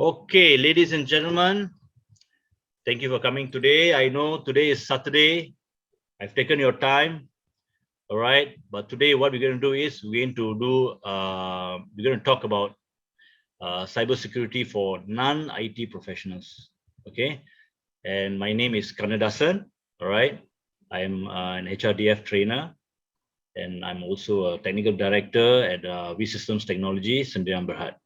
Okay, ladies and gentlemen, thank you for coming today. I know today is Saturday. I've taken your time, all right. But today, what we're going to do is we're going to talk about cybersecurity for non-IT professionals. Okay, and my name is Kannadasan. All right, I'm an HRDF trainer, and I'm also a technical director at V Systems Technology, Sendirian Berhad.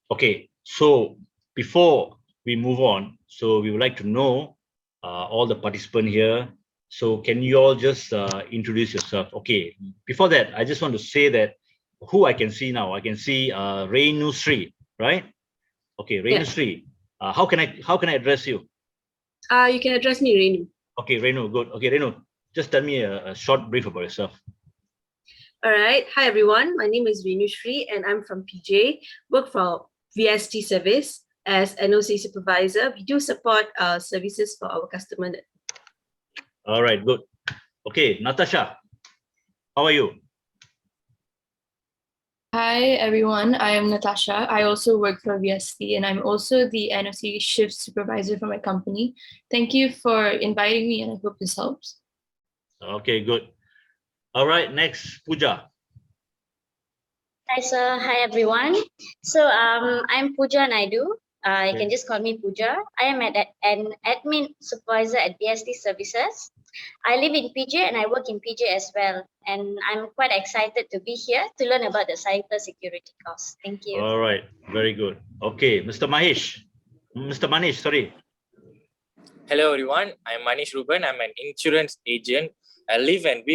Okay, so before we move on, so we would like to know all the participants here. So can you all just introduce yourself? Okay, before that, I just want to say that who I can see now. I can see Renu Sri, right? Okay, Renu Sri. How can I address you? You can address me, Renu. Okay, Renu, good. Okay, Renu, just tell me a short brief about yourself. All right. Hi, everyone. My name is Renu Sri, and I'm from PJ. Work for VST Service as NOC supervisor. We do support services for our customer. All right, good. Okay, Natasha, how are you? Hi everyone, I am Natasha. I also work for VST and I'm also the NOC shift supervisor for my company. Thank you for inviting me and I hope this helps. Okay, good. All right, next, Pooja. Hi, sir. Hi, everyone. So, I'm Pooja Naidu. You can just call me Pooja. I am an admin supervisor at BST Services. I live in PJ and I work in PJ as well. And I'm quite excited to be here to learn about the cybersecurity course. Thank you. All right, very good. Okay, Mr. Mahesh. Mr. Manish, sorry. Hello, everyone. I'm Manish Ruben. I'm an insurance agent. I live and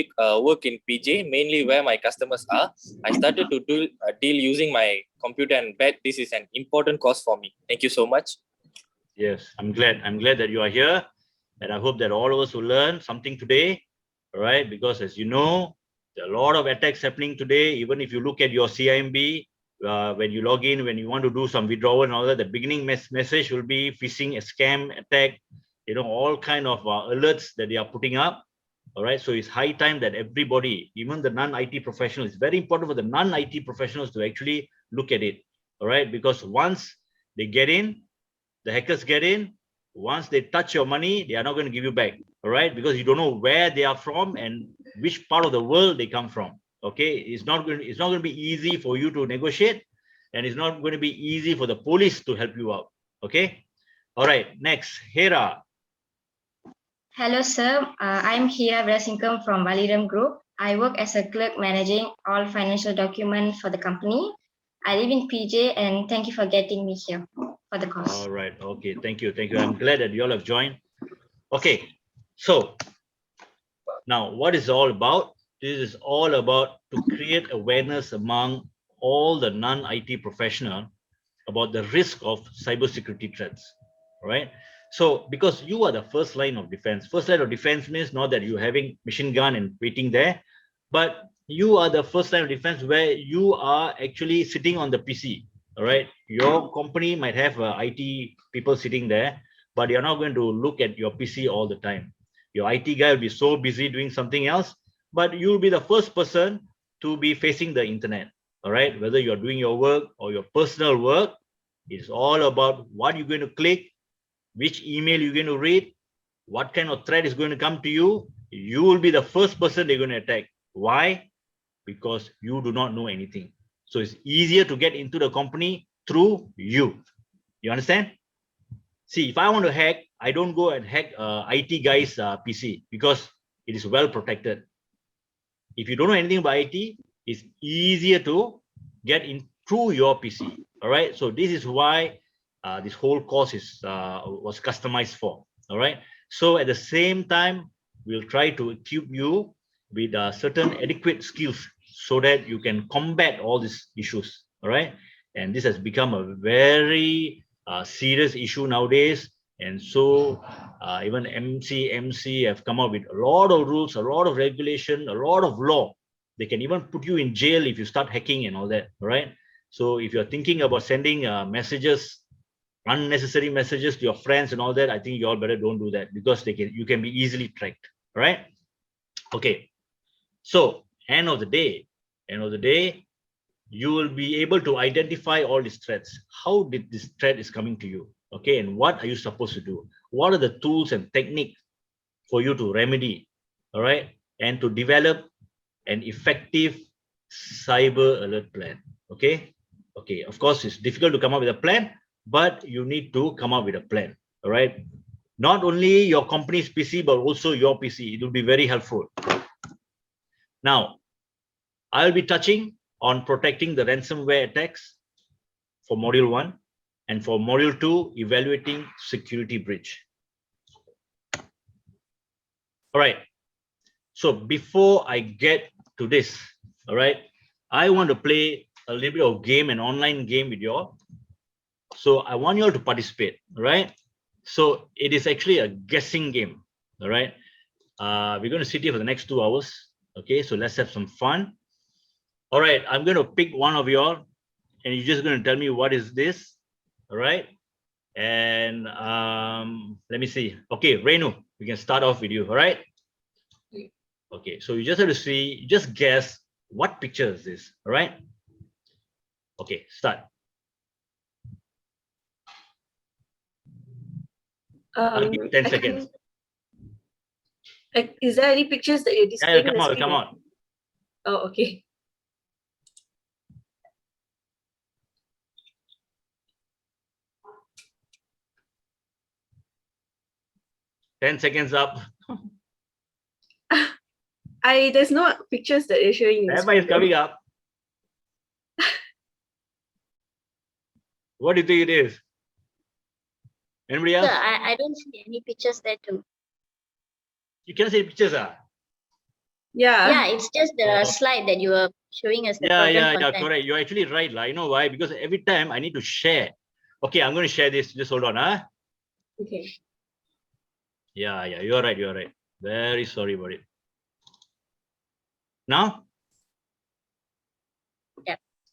work in PJ, mainly where my customers are. I started to do a deal using my computer and bet this is an important course for me. Thank you so much. Yes, I'm glad. I'm glad that you are here. And I hope that all of us will learn something today. All right, because as you know, there are a lot of attacks happening today. Even if you look at your CIMB, when you log in, when you want to do some withdrawal and all that, the beginning message will be phishing, a scam attack, all kind of alerts that they are putting up. All right, so it's high time that everybody, even the non-IT professionals, it's very important for the non-IT professionals to actually look at it. All right, because once they get in, the hackers get in, once they touch your money, they are not going to give you back. All right, because you don't know where they are from and which part of the world they come from. Okay, it's not going to be easy for you to negotiate, and it's not going to be easy for the police to help you out. Okay, all right, next, Hera. Hello, sir. I'm Hira Vrasinkam from Valiram Group. I work as a clerk managing all financial documents for the company. I live in PJ and thank you for getting me here for the course. All right. Okay. Thank you. Thank you. I'm glad that you all have joined. Okay. So now what is it all about? This is all about to create awareness among all the non-IT professional about the risk of cybersecurity threats. All right. So because you are the first line of defense. First line of defense means not that you're having machine gun and waiting there, but you are the first line of defense where you are actually sitting on the PC. All right. Your company might have IT people sitting there, but you're not going to look at your PC all the time. Your IT guy will be so busy doing something else, but you'll be the first person to be facing the internet. All right. Whether you're doing your work or your personal work, it's all about what you're going to click, which email you're going to read, what kind of threat is going to come to you. You will be the first person they're going to attack. Why? Because you do not know anything. So it's easier to get into the company through you. You understand? See, if I want to hack, I don't go and hack IT guy's PC because it is well protected. If you don't know anything about IT, it's easier to get in through your PC. All right. So this is why this whole course was customized for. All right. So at the same time, we'll try to equip you with certain adequate skills so that you can combat all these issues. All right. And this has become a very serious issue nowadays. And so even MC have come up with a lot of rules, a lot of regulation, a lot of law. They can even put you in jail if you start hacking and all that. All right. So if you're thinking about sending messages, unnecessary messages to your friends and all that, I think you all better don't do that because you can be easily tracked. All right. Okay. So end of the day, you will be able to identify all these threats. How did this threat is coming to you? Okay, and what are you supposed to do? What are the tools and techniques for you to remedy? All right, and to develop an effective cyber alert plan. Okay, okay. Of course, it's difficult to come up with a plan, but you need to come up with a plan. All right. Not only your company's PC, but also your PC. It will be very helpful. Now, I'll be touching on protecting the ransomware attacks for module 1, and for module 2, evaluating security breach. All right. So before I get to this, all right, I want to play a little bit of game, an online game with you all. So I want you all to participate, all right? So it is actually a guessing game, all right? We're going to sit here for the next 2 hours. Okay, so let's have some fun. All right, I'm going to pick one of you all, and you're just going to tell me what is this, all right? And let me see. Okay, Renu, we can start off with you, all right? Okay, so you just have to see, just guess what picture is this, all right? Okay, start. I'll give you 10 seconds. Is there any pictures that you're displaying? Yeah, come out. Oh, okay. Ten seconds up. There's no pictures that you're showing. Everybody is coming up. What do you think it is? Anybody else? Sir, I don't see any pictures there too. You can see pictures, ah? Yeah. Yeah, it's just the slide that you were showing us. The Yeah, content. correct. You're actually right, lah. You know why? Because every time I need to share. Okay, I'm going to share this. Just hold on, huh? Okay. Yeah, you're right. Very sorry about it. Now?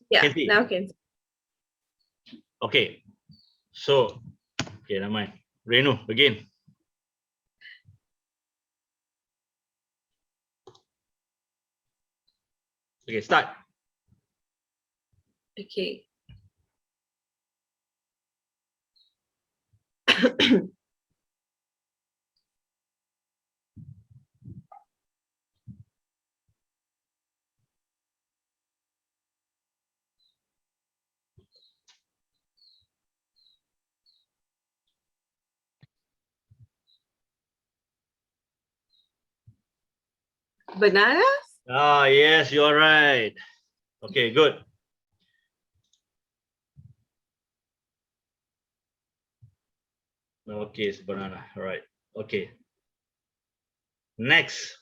Yeah, Can see. now can. Okay. So, okay, never mind. Renu, again. Okay, start. Okay. Bananas? Ah, yes, you're right. Okay, good. Okay, it's banana. All right. Okay. Next.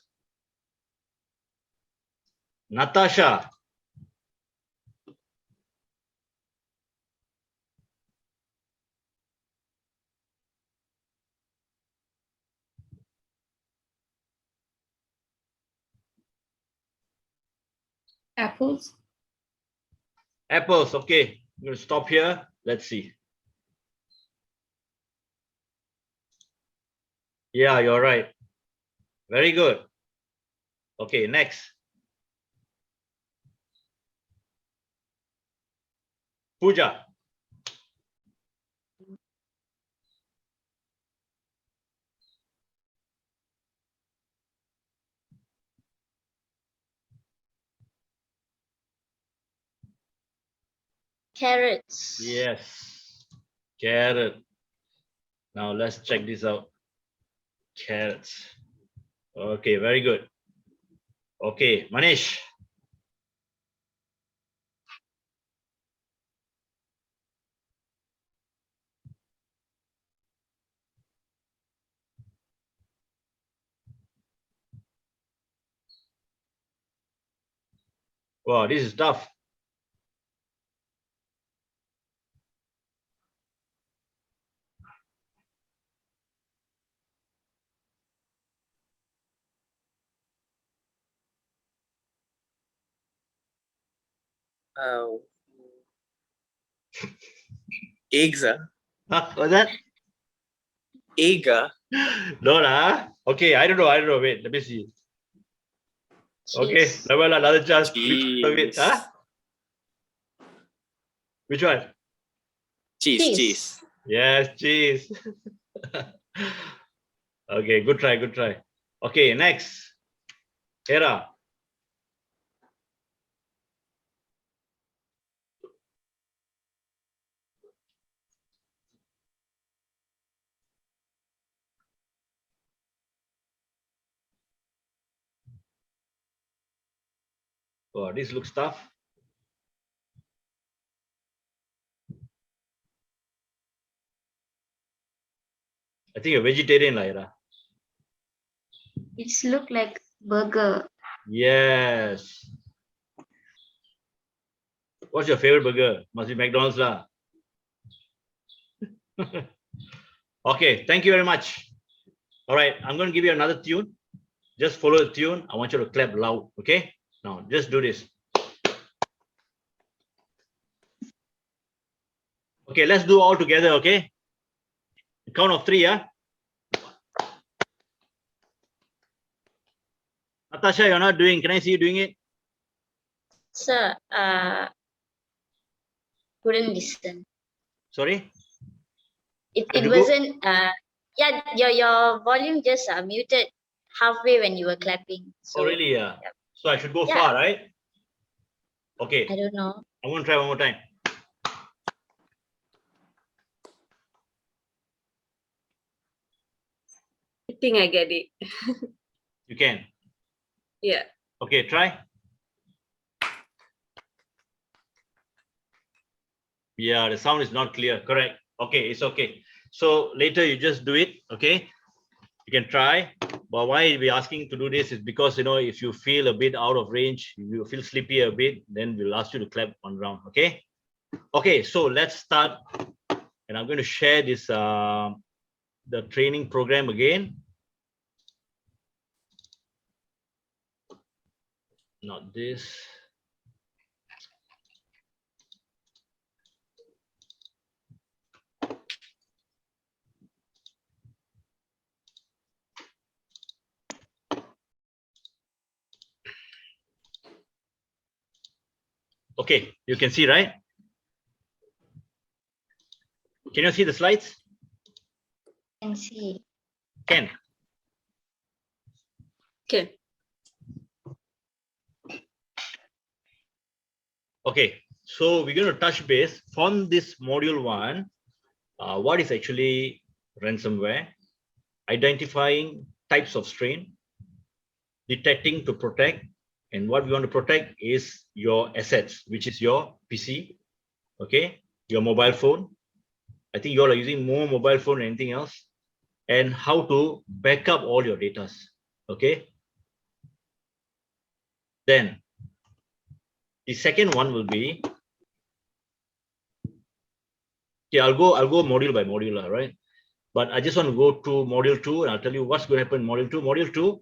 Natasha. Apples. Apples. Okay. I'm going to stop here. Let's see. Yeah, you're right. Very good. Okay, next. Pooja. Carrots. Yes. Carrot. Now let's check this out. Carrots. Okay, very good. Okay, Manish. Wow, this is tough. Eggs, What's that? egg. No, lah. Okay, I don't know. Wait, let me see. Okay, Cheese. another chance. Which Cheese. part of it? Huh? Which one? Cheese. Yes, cheese. Okay, good try, good try. Okay, next. Hera. Oh, this looks tough. I think you're vegetarian, Hera. It's look like burger. Yes. What's your favorite burger? Must be McDonald's lah. Okay, thank you very much. All right, I'm going to give you another tune. Just follow the tune. I want you to clap loud, okay? Now, just do this. Okay, let's do all together, okay? Count of 3, yeah? Natasha, you're not doing. Can I see you doing it? Sir, couldn't listen. Sorry? It Have to go? wasn't, yeah, your volume just muted halfway when you were clapping. So, Oh, really? Yeah. yeah. So I should go Yeah. far, right? Okay. I don't know. I'm going to try one more time. I think I get it. You can. Yeah. Okay, try. Yeah, the sound is not clear. Correct. Okay, it's okay. So later you just do it. Okay. You can try. But why we're asking to do this is because, you know, if you feel a bit out of range, if you feel sleepy a bit, then we'll ask you to clap one round. Okay. Okay, so let's start. And I'm going to share this the training program again. Not this. Okay, you can see, right? Can you see the slides? Can see. Can. Okay. Okay, so we're going to touch base from this module 1. What is actually ransomware? Identifying types of strain, detecting to protect, and what we want to protect is your assets, which is your PC, okay, your mobile phone. I think you all are using more mobile phone than anything else, and how to back up all your data, okay. Then the second one will be, okay, I'll go module by module, right? But I just want to go to module 2, and I'll tell you what's going to happen in module 2. Module 2,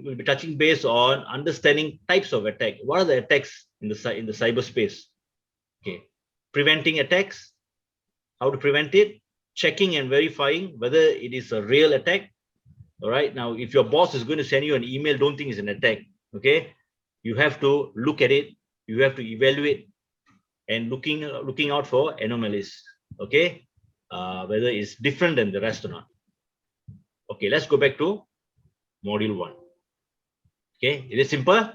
we'll be touching base on understanding types of attack. What are the attacks in the cyberspace? Okay, preventing attacks, how to prevent it, checking and verifying whether it is a real attack. All right. Now, if your boss is going to send you an email, don't think it's an attack. Okay, you have to look at it. You have to evaluate and looking out for anomalies. Okay. Whether it's different than the rest or not. Okay, let's go back to module 1. Okay, is it simple?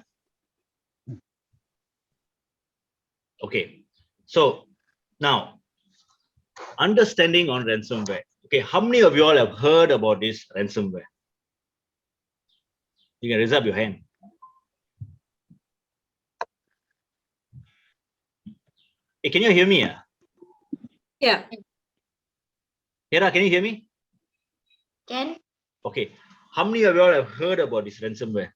Okay, so now understanding on ransomware. Okay, how many of you all have heard about this ransomware? You can raise up your hand. Hey, can you hear me? Yeah. Hera, can you hear me? Can. Okay, how many of you all have heard about this ransomware?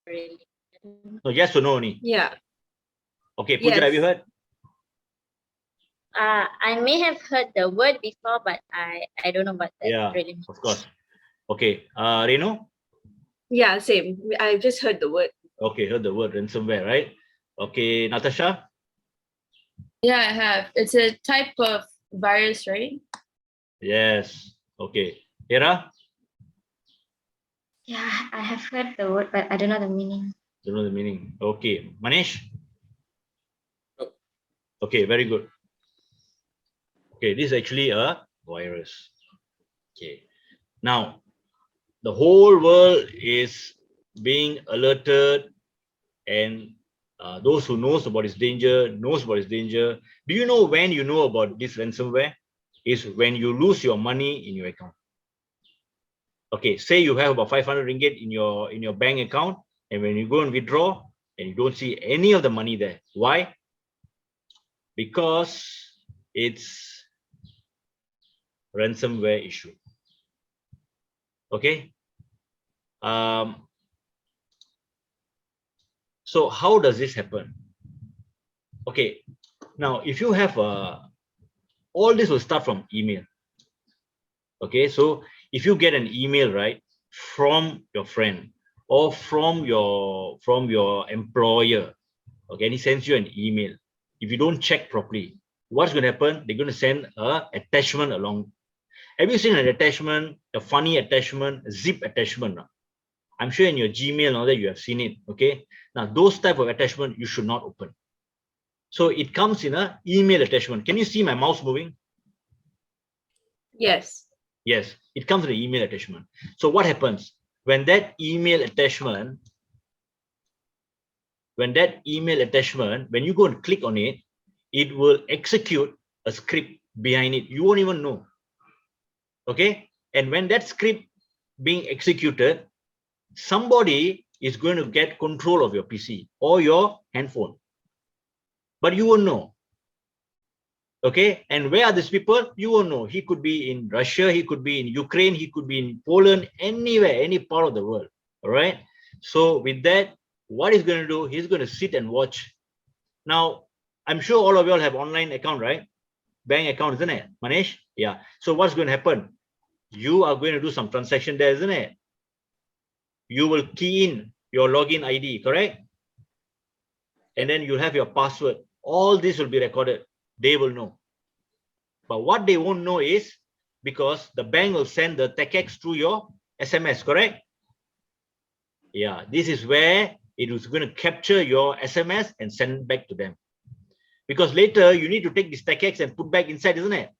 Really. No, yes or no only? Yeah. Okay, Pooja, have you Yes. heard? I may have heard the word before, but I don't know what that Yeah, really means. of course. Okay, Renu? Yeah, same. I just heard the word. Okay, heard the word ransomware, right? Okay, Natasha? Yeah, I have. It's a type of virus, right? Yes. Okay. Hera? Yeah, I have heard the word, but I don't know the meaning. Don't know the meaning. Okay, Manish. No. Okay, very good. Okay, this is actually a virus. Okay, now the whole world is being alerted, and those who knows about its danger knows about its danger. Do you know when you know about this ransomware? Is when you lose your money in your account. Okay, say you have about 500 ringgit in your bank account, and when you go and withdraw, and you don't see any of the money there. Why? Because it's ransomware issue. Okay. So how does this happen? Okay, now if you have all this will start from email. Okay, so if you get an email, right, from your friend or from your employer, okay, and he sends you an email, if you don't check properly, what's going to happen? They're going to send a attachment along. Have you seen an attachment, a funny attachment, a zip attachment? I'm sure in your Gmail and all that you have seen it. Okay, now those type of attachment you should not open. So it comes in a email attachment. Can you see my mouse moving? Yes. Yes, it comes in an email attachment. So what happens when that email attachment, when you go and click on it, it will execute a script behind it. You won't even know. Okay, and when that script being executed, somebody is going to get control of your PC or your handphone, but you won't know. Okay, and where are these people? You won't know. He could be in Russia, he could be in Ukraine, he could be in Poland, anywhere, any part of the world. All right. So with that, what he's going to do, he's going to sit and watch. Now, I'm sure all of you all have online account, right? Bank account, isn't it, Manish? Yeah. So what's going to happen? You are going to do some transaction there, isn't it? You will key in your login ID, correct? And then you'll have your password. All this will be recorded. They will know. But what they won't know is because the bank will send the TechX through your SMS, correct? Yeah, this is where it is going to capture your SMS and send back to them. Because later you need to take this TechX and put back inside, isn't it?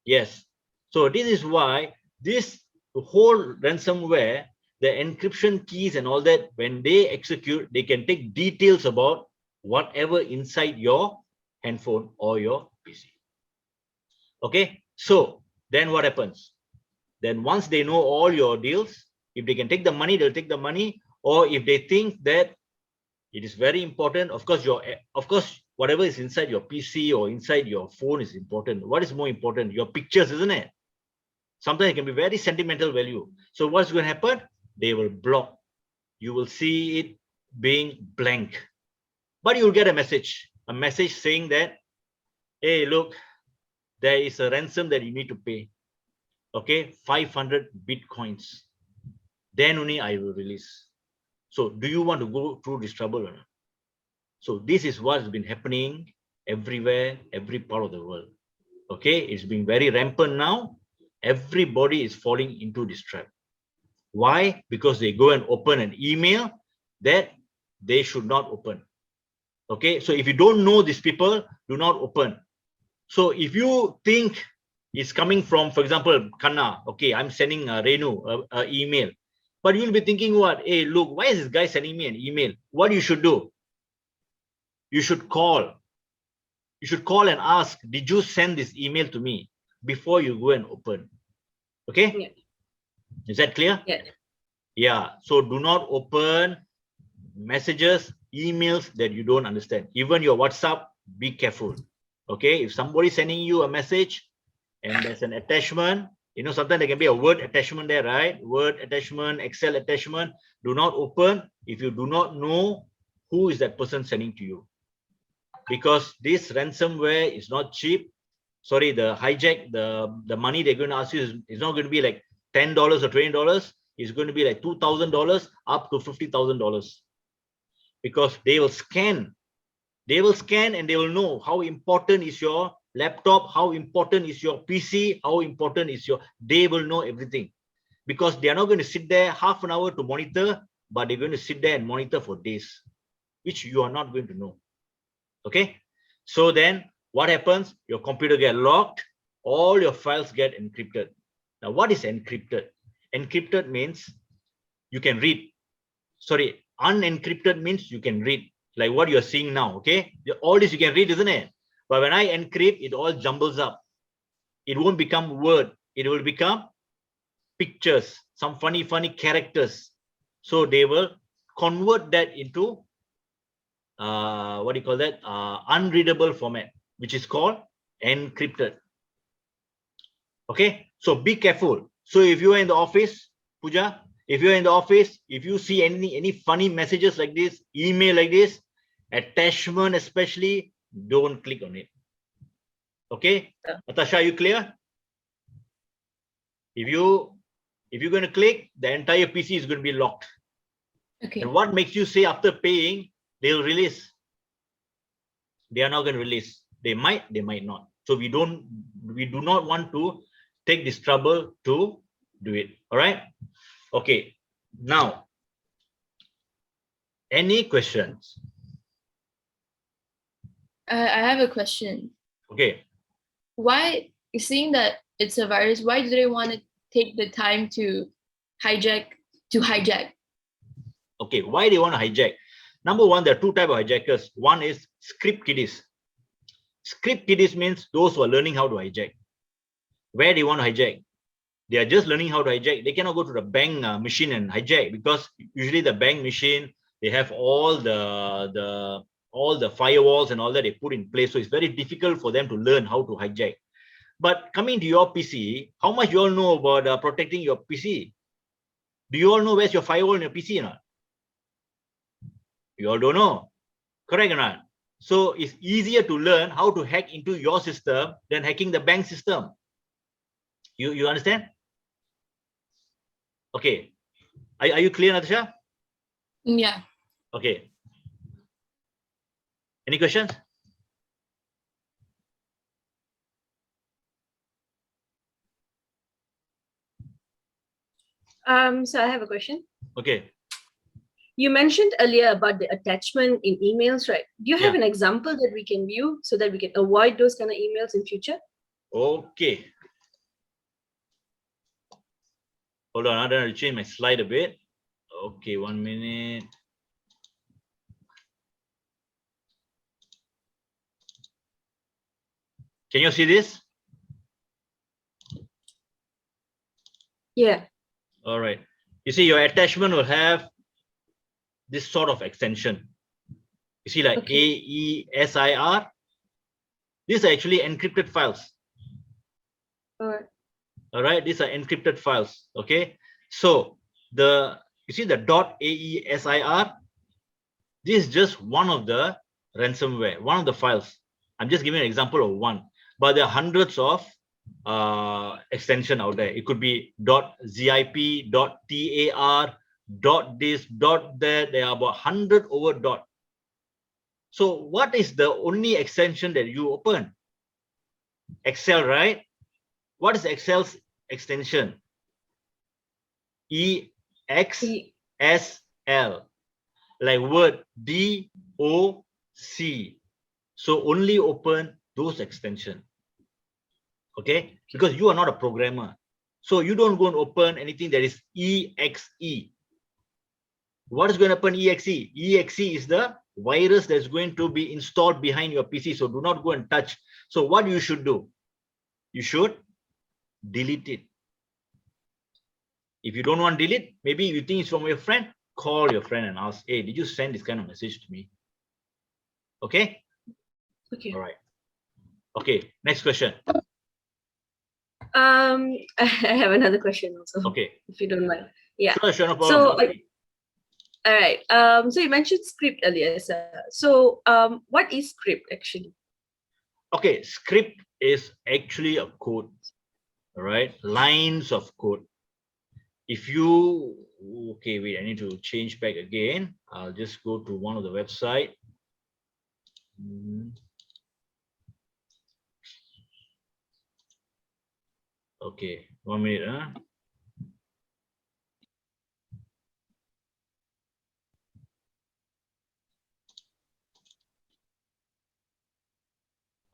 Yes. So this is why this whole ransomware, the encryption keys and all that, when they execute, they can take details about whatever inside your handphone or your PC. Okay, so then what happens? Then once they know all your deals, if they can take the money, they'll take the money. Or if they think that it is very important, of course, whatever is inside your PC or inside your phone is important. What is more important? Your pictures, isn't it? Sometimes it can be very sentimental value. So what's going to happen? They will block. You will see it being blank. But you'll get a message saying that, hey, look, there is a ransom that you need to pay. Okay, 500 Bitcoins. Then only I will release. So do you want to go through this trouble or not? So this is what's been happening everywhere, every part of the world. Okay, it's been very rampant now. Everybody is falling into this trap. Why? Because they go and open an email that they should not open. Okay, so if you don't know these people, do not open. So if you think it's coming from, for example, Kanna, okay, I'm sending Renu an email, but you'll be thinking what? Hey, look, why is this guy sending me an email? What you should do? You should call. You should call and ask, did you send this email to me before you go and open? Okay? Yeah. Is that clear? Yeah. Yeah. So do not open messages, emails that you don't understand. Even your WhatsApp, be careful. Okay? If somebody's sending you a message and there's an attachment, you know, sometimes there can be a Word attachment there, right? Word attachment, Excel attachment. Do not open if you do not know who is that person sending to you. Because this ransomware is not cheap. Sorry, the hijack, the money they're going to ask you is not going to be like $10 or $20. It's going to be like $2,000 up to $50,000. Because they will scan. They will scan and they will know how important is your laptop, how important is your PC, how important is your, they will know everything. Because they are not going to sit there half an hour to monitor. but they're going to sit there and monitor for days, which you are not going to know. Okay. So then what happens? Your computer get locked, all your files get encrypted. Now, what is encrypted? Encrypted means you can read. Sorry, unencrypted means you can read, like what you're seeing now. Okay. All this you can read, isn't it? But when I encrypt, it all jumbles up. It won't become word. It will become pictures, some funny characters. So they will convert that into what do you call that? Unreadable format, which is called encrypted. Okay, so be careful. So if you are in the office, Pooja, if you're in the office, if you see any funny messages like this, email like this, attachment especially, don't click on it. Okay, Natasha, are you clear? If you're going to click, the entire PC is going to be locked. Okay. And what makes you say after paying they'll release? They are not going to release. They might not. So we do not want to take this trouble to do it. All right. Okay. Now, any questions? I have a question. Okay. Why, seeing that it's a virus, why do they want to take the time to hijack? Okay. Why they want to hijack? Number one, there are two types of hijackers. One is script kiddies. Script kiddies means those who are learning how to hijack. Where they want to hijack? They are just learning how to hijack. They cannot go to the bank machine and hijack, because usually the bank machine, they have all the firewalls and all that they put in place. So it's very difficult for them to learn how to hijack. But coming to your PC, how much you all know about protecting your PC? Do you all know where's your firewall in your PC or not? You all don't know. Correct or not? So it's easier to learn how to hack into your system than hacking the bank system. You understand? Okay. Are you clear, Natasha? Yeah. Okay. Any questions? So I have a question. Okay. You mentioned earlier about the attachment in emails, right? Do you have an example that we can view so that we can avoid those kind of emails in future? Okay. Hold on, I'm going to change my slide a bit. Okay, 1 minute. Can you see this? Yeah. All right. You see, your attachment will have this sort of extension. You see, like Okay. AESIR. These are actually encrypted files. All right, these are encrypted files. Okay, so you see the .aesir. This is just one of the ransomware, one of the files. I'm just giving an example of one, but there are hundreds of extension out there. It could be .zip, .tar, .this, .that. There are about 100 over dot. So what is the only extension that you open? Excel, right? What is Excel's extension? EXSL, like word DOC. So only open those extensions. Okay, because you are not a programmer, so you don't go and open anything that is EXE. What is going to happen? EXE is the virus that's going to be installed behind your PC, so do not go and touch. So what you should do, you should delete it. If you don't want to delete, maybe you think it's from your friend, call your friend and ask, hey, did you send this kind of message to me? Okay. Okay. All right. Okay, next question. I have another question also. Okay. If you don't mind. Yeah. Sure, no problem. So, all right. So you mentioned script earlier, sir. So, what is script actually? Okay, script is actually a code. All right, lines of code. If you, okay, wait, I need to change back again. I'll just go to one of the website. Okay, 1 minute.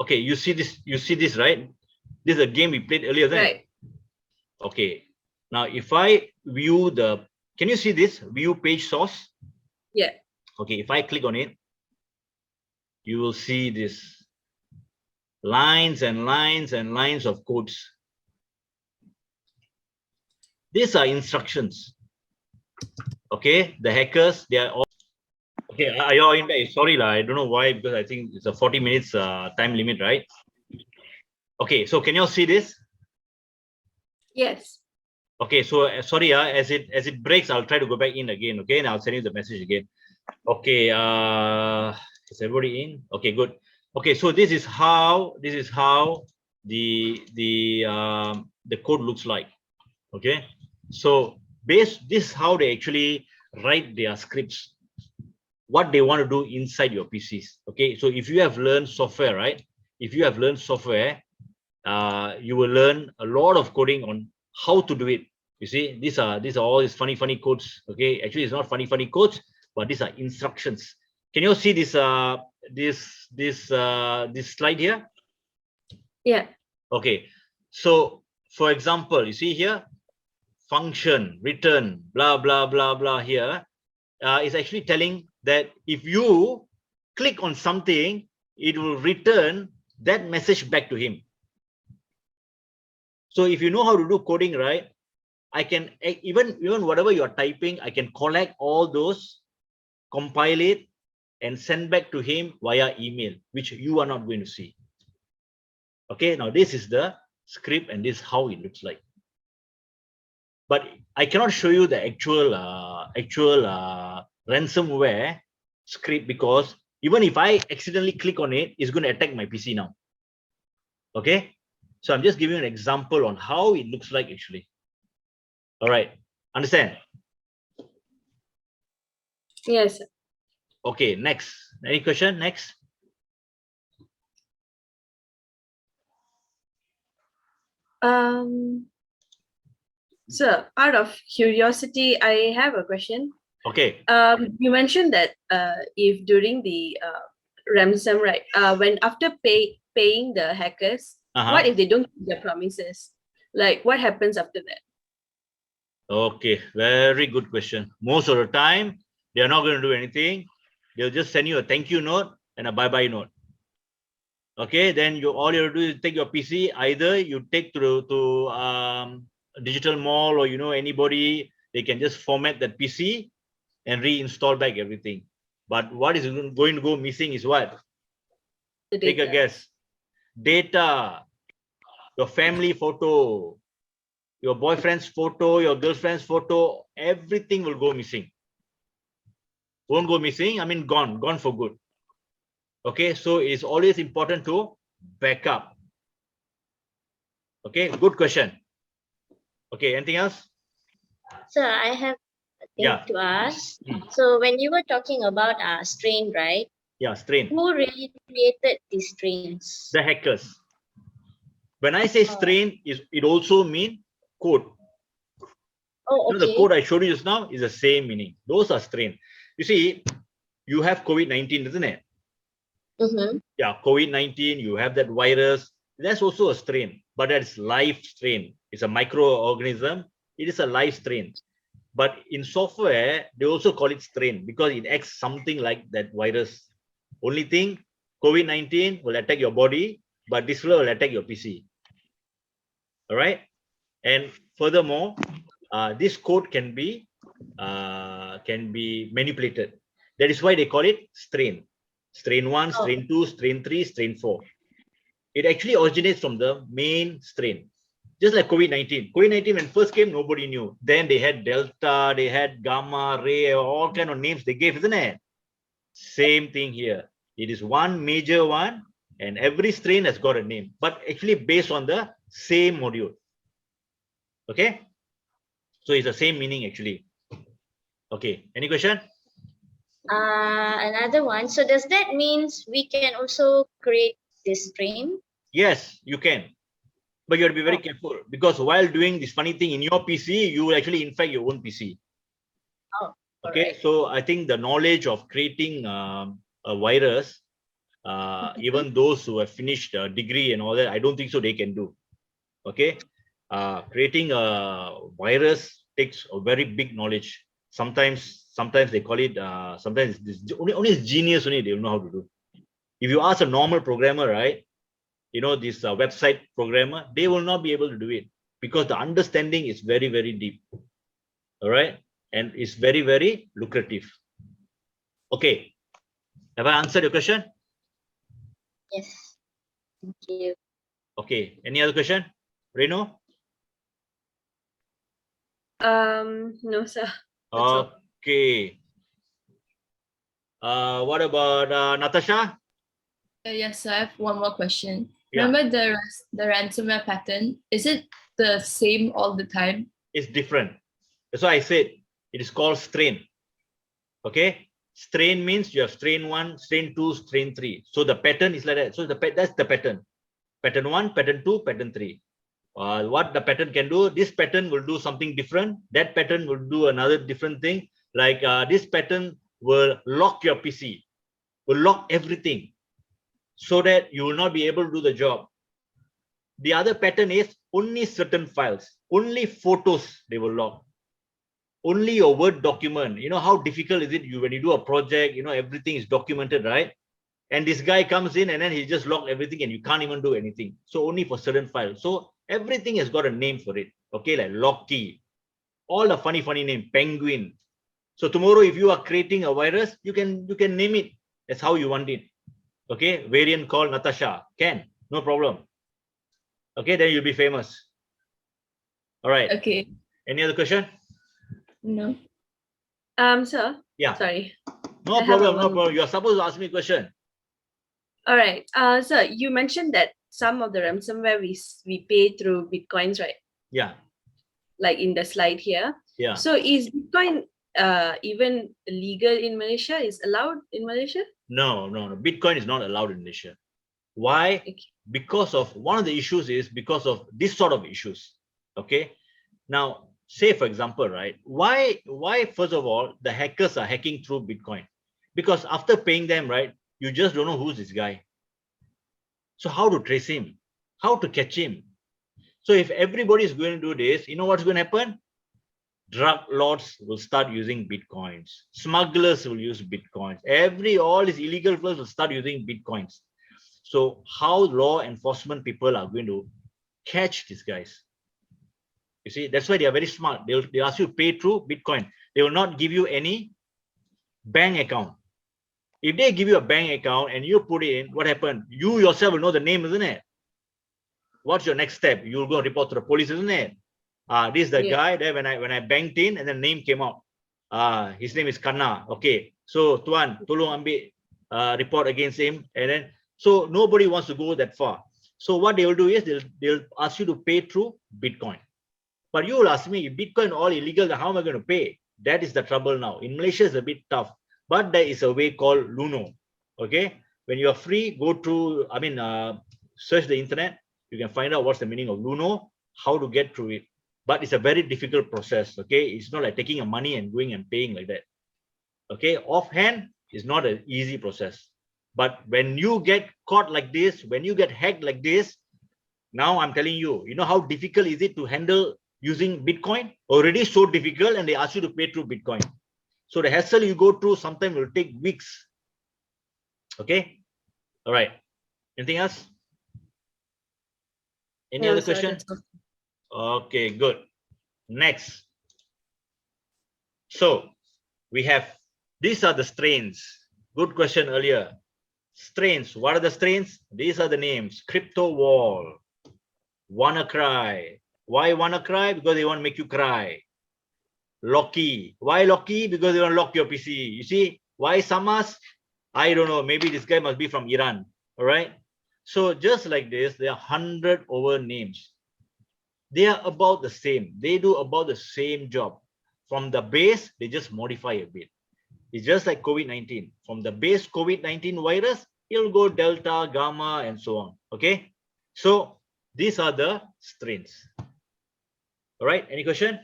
Okay, you see this, right? This is a game we played earlier, isn't it? Right. Okay. Now, if I view can you see this? View page source. Yeah. Okay, if I click on it, you will see this lines and lines and lines of codes. These are instructions. Okay, the hackers, they are all okay. Are you all in there? Sorry, I don't know why, because I think it's a 40 minutes time limit, right? Okay, so can you all see this? Yes. Okay, so sorry, as it breaks, I'll try to go back in again. Okay, and I'll send you the message again. Okay, is everybody in? Okay, good. Okay, so this is how the code looks like. Okay, so this is how they actually write their scripts, what they want to do inside your PCs. Okay, so if you have learned software, right? If you have learned software, you will learn a lot of coding on how to do it. You see, these are all these funny codes. Okay, actually it's not funny codes, but these are instructions. Can you see this this slide here? Yeah. Okay, so for example, you see here, function, return, blah blah blah blah here is actually telling that if you click on something, it will return that message back to him. So if you know how to do coding, right, I can even whatever you are typing, I can collect all those, compile it, and send back to him via email, which you are not going to see. Okay, now this is the script, and this is how it looks like. But I cannot show you the actual ransomware script, because even if I accidentally click on it, it's going to attack my PC now. Okay, so I'm just giving you an example on how it looks like actually. All right, understand? Yes. Okay, next. Any question? Next. So out of curiosity, I have a question. Okay. You mentioned that if during the ransom, right, when after paying the hackers, what if they don't keep their promises? Like, what happens after that? Okay, very good question. Most of the time, they are not going to do anything. They'll just send you a thank you note and a bye-bye note. Okay, then all you have to do is take your PC. Either you take to digital mall, or anybody, they can just format that PC and reinstall back everything. But what is going to go missing is what? Take a guess. Data, your family photo, your boyfriend's photo, your girlfriend's photo, everything will go missing. Won't go missing, I mean gone for good. Okay, so it's always important to back up. Okay, good question. Okay, anything else? So I have a thing to ask. So when you were talking about strain, right? Yeah, strain. Who really created these strains? The hackers. When I say strain, it also means code. Oh, okay. The code I showed you just now is the same meaning. Those are strain. You see, you have COVID-19, isn't it? Mm-hmm. Yeah, COVID-19, you have that virus. That's also a strain, but that's live strain. It's a microorganism. It is a live strain. But in software, they also call it strain because it acts something like that virus. Only thing, COVID-19 will attack your body, but this will attack your PC. All right. And furthermore, this code can be manipulated. That is why they call it strain. Strain 1, strain 2, strain 3, strain 4. It actually originates from the main strain. Just like COVID-19. COVID-19, when first came, nobody knew. Then they had Delta, they had Gamma, Ray, all kind of names they gave, isn't it? Same thing here. It is one major one, and every strain has got a name, but actually based on the same module. Okay? So it's the same meaning actually. Okay, any question? Another one. So does that mean we can also create this strain? Yes, you can. But you have to be very careful, because while doing this funny thing in your PC, you will actually infect your own PC. Oh, okay, right. So I think the knowledge of creating a virus even those who have finished a degree and all that, I don't think so they can do. Okay, creating a virus takes a very big knowledge. Sometimes they call it sometimes this, only genius only they will know how to do. If you ask a normal programmer, right, this website programmer, they will not be able to do it because the understanding is very, very deep. All right, and it's very, very lucrative. Okay, have I answered your question? Yes. Thank you. Okay, any other question, Reno? No, sir. That's all. Okay. What about Natasha? Yes, I have one more question. Yeah. Remember the ransomware pattern? Is it the same all the time? It's different. That's why I said it is called strain. Okay, strain means you have strain 1, strain 2, strain 3. So the pattern is like that. So that's the pattern. Pattern 1, pattern 2, pattern 3. What the pattern can do, this pattern will do something different. That pattern will do another different thing. Like this pattern will lock your PC, will lock everything so that you will not be able to do the job. The other pattern is only certain files, only photos they will lock. Only your Word document. You know how difficult is it when you do a project, everything is documented, right? And this guy comes in and then he just locked everything and you can't even do anything. So only for certain files. So everything has got a name for it. Okay, like Locky, all the funny name, Penguin. So tomorrow if you are creating a virus, you can name it. That's how you want it. Okay, variant called Natasha. Can, no problem. Okay, then you'll be famous. All right. Okay. Any other question? No. Sir. Yeah. Sorry. No problem. You're supposed to ask me a question. All right. Sir, you mentioned that some of the ransomware we pay through Bitcoins, right? Yeah. Like in the slide here. Yeah. So is Bitcoin even legal in Malaysia? Is allowed in Malaysia? No. Bitcoin is not allowed in Malaysia. Why? Okay. Because of one of the issues is because of this sort of issues. Okay. Now, say for example, right? Why first of all the hackers are hacking through Bitcoin? Because after paying them, right, you just don't know who's this guy. So how to trace him? How to catch him? So if everybody is going to do this, you know what's going to happen? Drug lords will start using Bitcoins. Smugglers will use Bitcoins. All these illegal flows will start using Bitcoins. So how law enforcement people are going to catch these guys? You see, that's why they are very smart. They ask you to pay through Bitcoin. They will not give you any bank account. If they give you a bank account and you put it in, what happened? You yourself will know the name, isn't it? What's your next step? You'll go report to the police, isn't it? This is the guy there when I banked in and the name came out. His name is Kanna. Okay. So Tuan, tolong ambil report against him. And then so nobody wants to go that far. So what they will do is they'll ask you to pay through Bitcoin. But you will ask me, if Bitcoin all illegal, then how am I going to pay? That is the trouble now. In Malaysia, it's a bit tough. But there is a way called Luno. Okay. When you are free, go through, search the internet. You can find out what's the meaning of Luno, how to get through it. But it's a very difficult process. Okay. It's not like taking your money and going and paying like that. Okay. Offhand is not an easy process. But when you get caught like this, when you get hacked like this, now I'm telling you, you know how difficult is it to handle using Bitcoin? Already so difficult, and they ask you to pay through Bitcoin. So the hassle you go through sometimes will take weeks. Okay. All right. Anything else? Any other question? Okay, good. Next. So we have, these are the strains. Good question earlier. Strains. What are the strains? These are the names. Crypto wall. WannaCry. Why WannaCry? Because they want to make you cry. Locky. Why Locky? Because they want to lock your PC. You see? Why Samas? I don't know. Maybe this guy must be from Iran. All right. So just like this, there are 100 over names. They are about the same. They do about the same job. From the base, they just modify a bit. It's just like COVID-19. From the base COVID-19 virus, it'll go Delta, Gamma, and so on. Okay. So these are the strains. All right. Any question?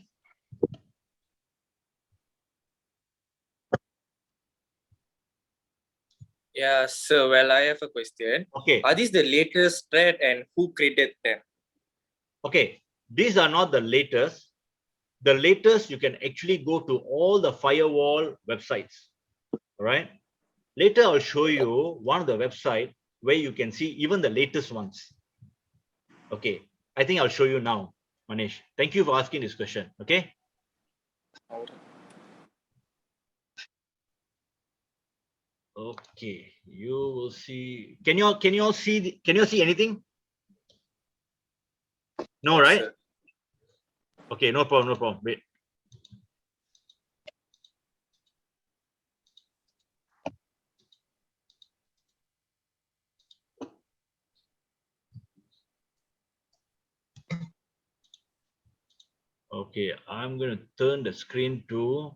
Yeah, so well, I have a question. Okay. Are these the latest threat and who created them? Okay. These are not the latest. The latest, you can actually go to all the firewall websites. All right. Later, I'll show you one of the website where you can see even the latest ones. Okay. I think I'll show you now, Manish. Thank you for asking this question. Okay. Okay. You will see. Can you all see? Can you see anything? No, right? Sir. Okay. No problem. No problem. Wait. Okay, I'm going to turn the screen to.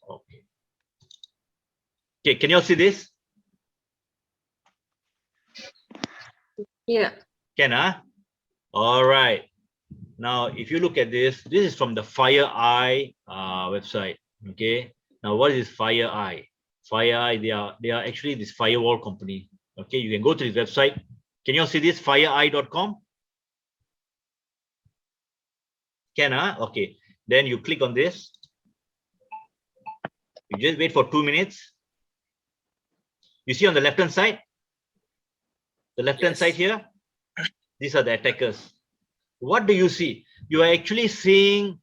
Okay. Okay, can you all see this? Yeah. Can, huh? All right. Now, if you look at this, this is from the FireEye website. Okay. Now, what is FireEye? FireEye, they are actually this firewall company. Okay, you can go to this website. Can you all see this? FireEye.com. Can, huh? Okay. Then you click on this. You just wait for 2 minutes. You see on the left-hand side? The left-hand side here? These are the attackers. What do you see? You are actually seeing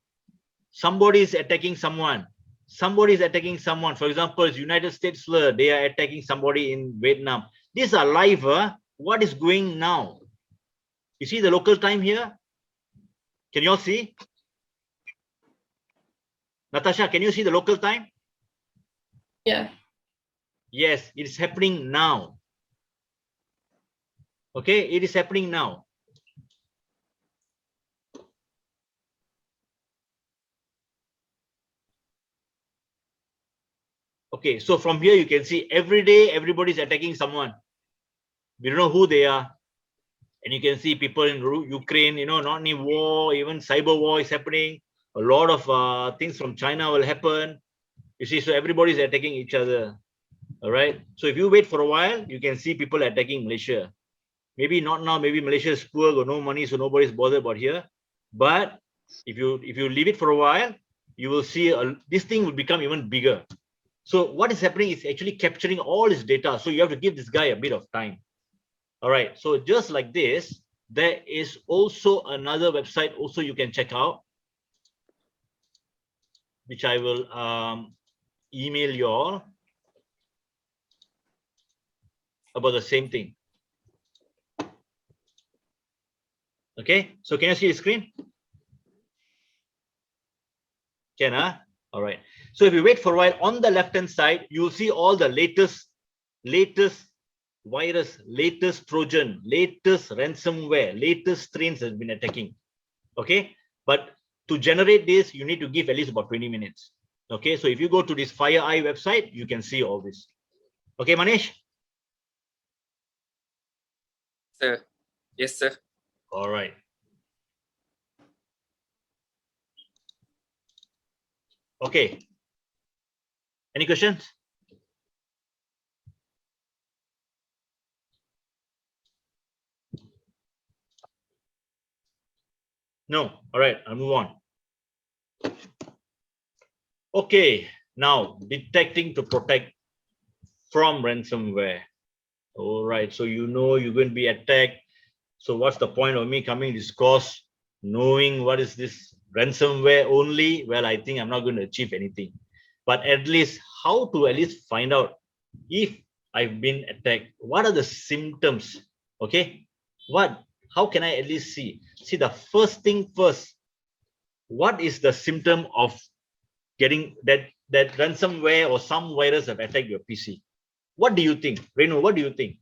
somebody is attacking someone. Somebody is attacking someone. For example, United States, they are attacking somebody in Vietnam. These are live. What is going now? You see the local time here? Can you all see? Natasha, can you see the local time? Yeah. Yes, it is happening now. Okay, it is happening now. Okay, so from here you can see every day everybody is attacking someone. We don't know who they are. And you can see people in Ukraine, not only war, even cyber war is happening. A lot of things from China will happen. You see, so everybody is attacking each other. All right. So if you wait for a while, you can see people attacking Malaysia. Maybe not now. Maybe Malaysia is poor, got no money, so nobody's bothered about here. But if you leave it for a while, you will see this thing will become even bigger. So what is happening is actually capturing all his data. So you have to give this guy a bit of time. All right. So just like this, there is also another website also you can check out, which I will email you all about the same thing. Okay. So can you see the screen? Can, huh? All right. So if you wait for a while, on the left-hand side, you'll see all the latest virus, latest Trojan, latest ransomware, latest strains has been attacking. Okay. But to generate this, you need to give at least about 20 minutes. Okay. So if you go to this FireEye website, you can see all this. Okay, Manish? Sir. Yes, sir. All right. Okay. Any questions? No. All right. I'll move on. Okay. Now, detecting to protect from ransomware. All right. So you're going to be attacked. So what's the point of me coming this course, knowing what is this ransomware only? Well, I think I'm not going to achieve anything. But at least how to at least find out if I've been attacked. What are the symptoms? Okay. How can I at least see? See, the first thing first, what is the symptom of getting that ransomware or some virus have attacked your PC? What do you think? Renu, what do you think?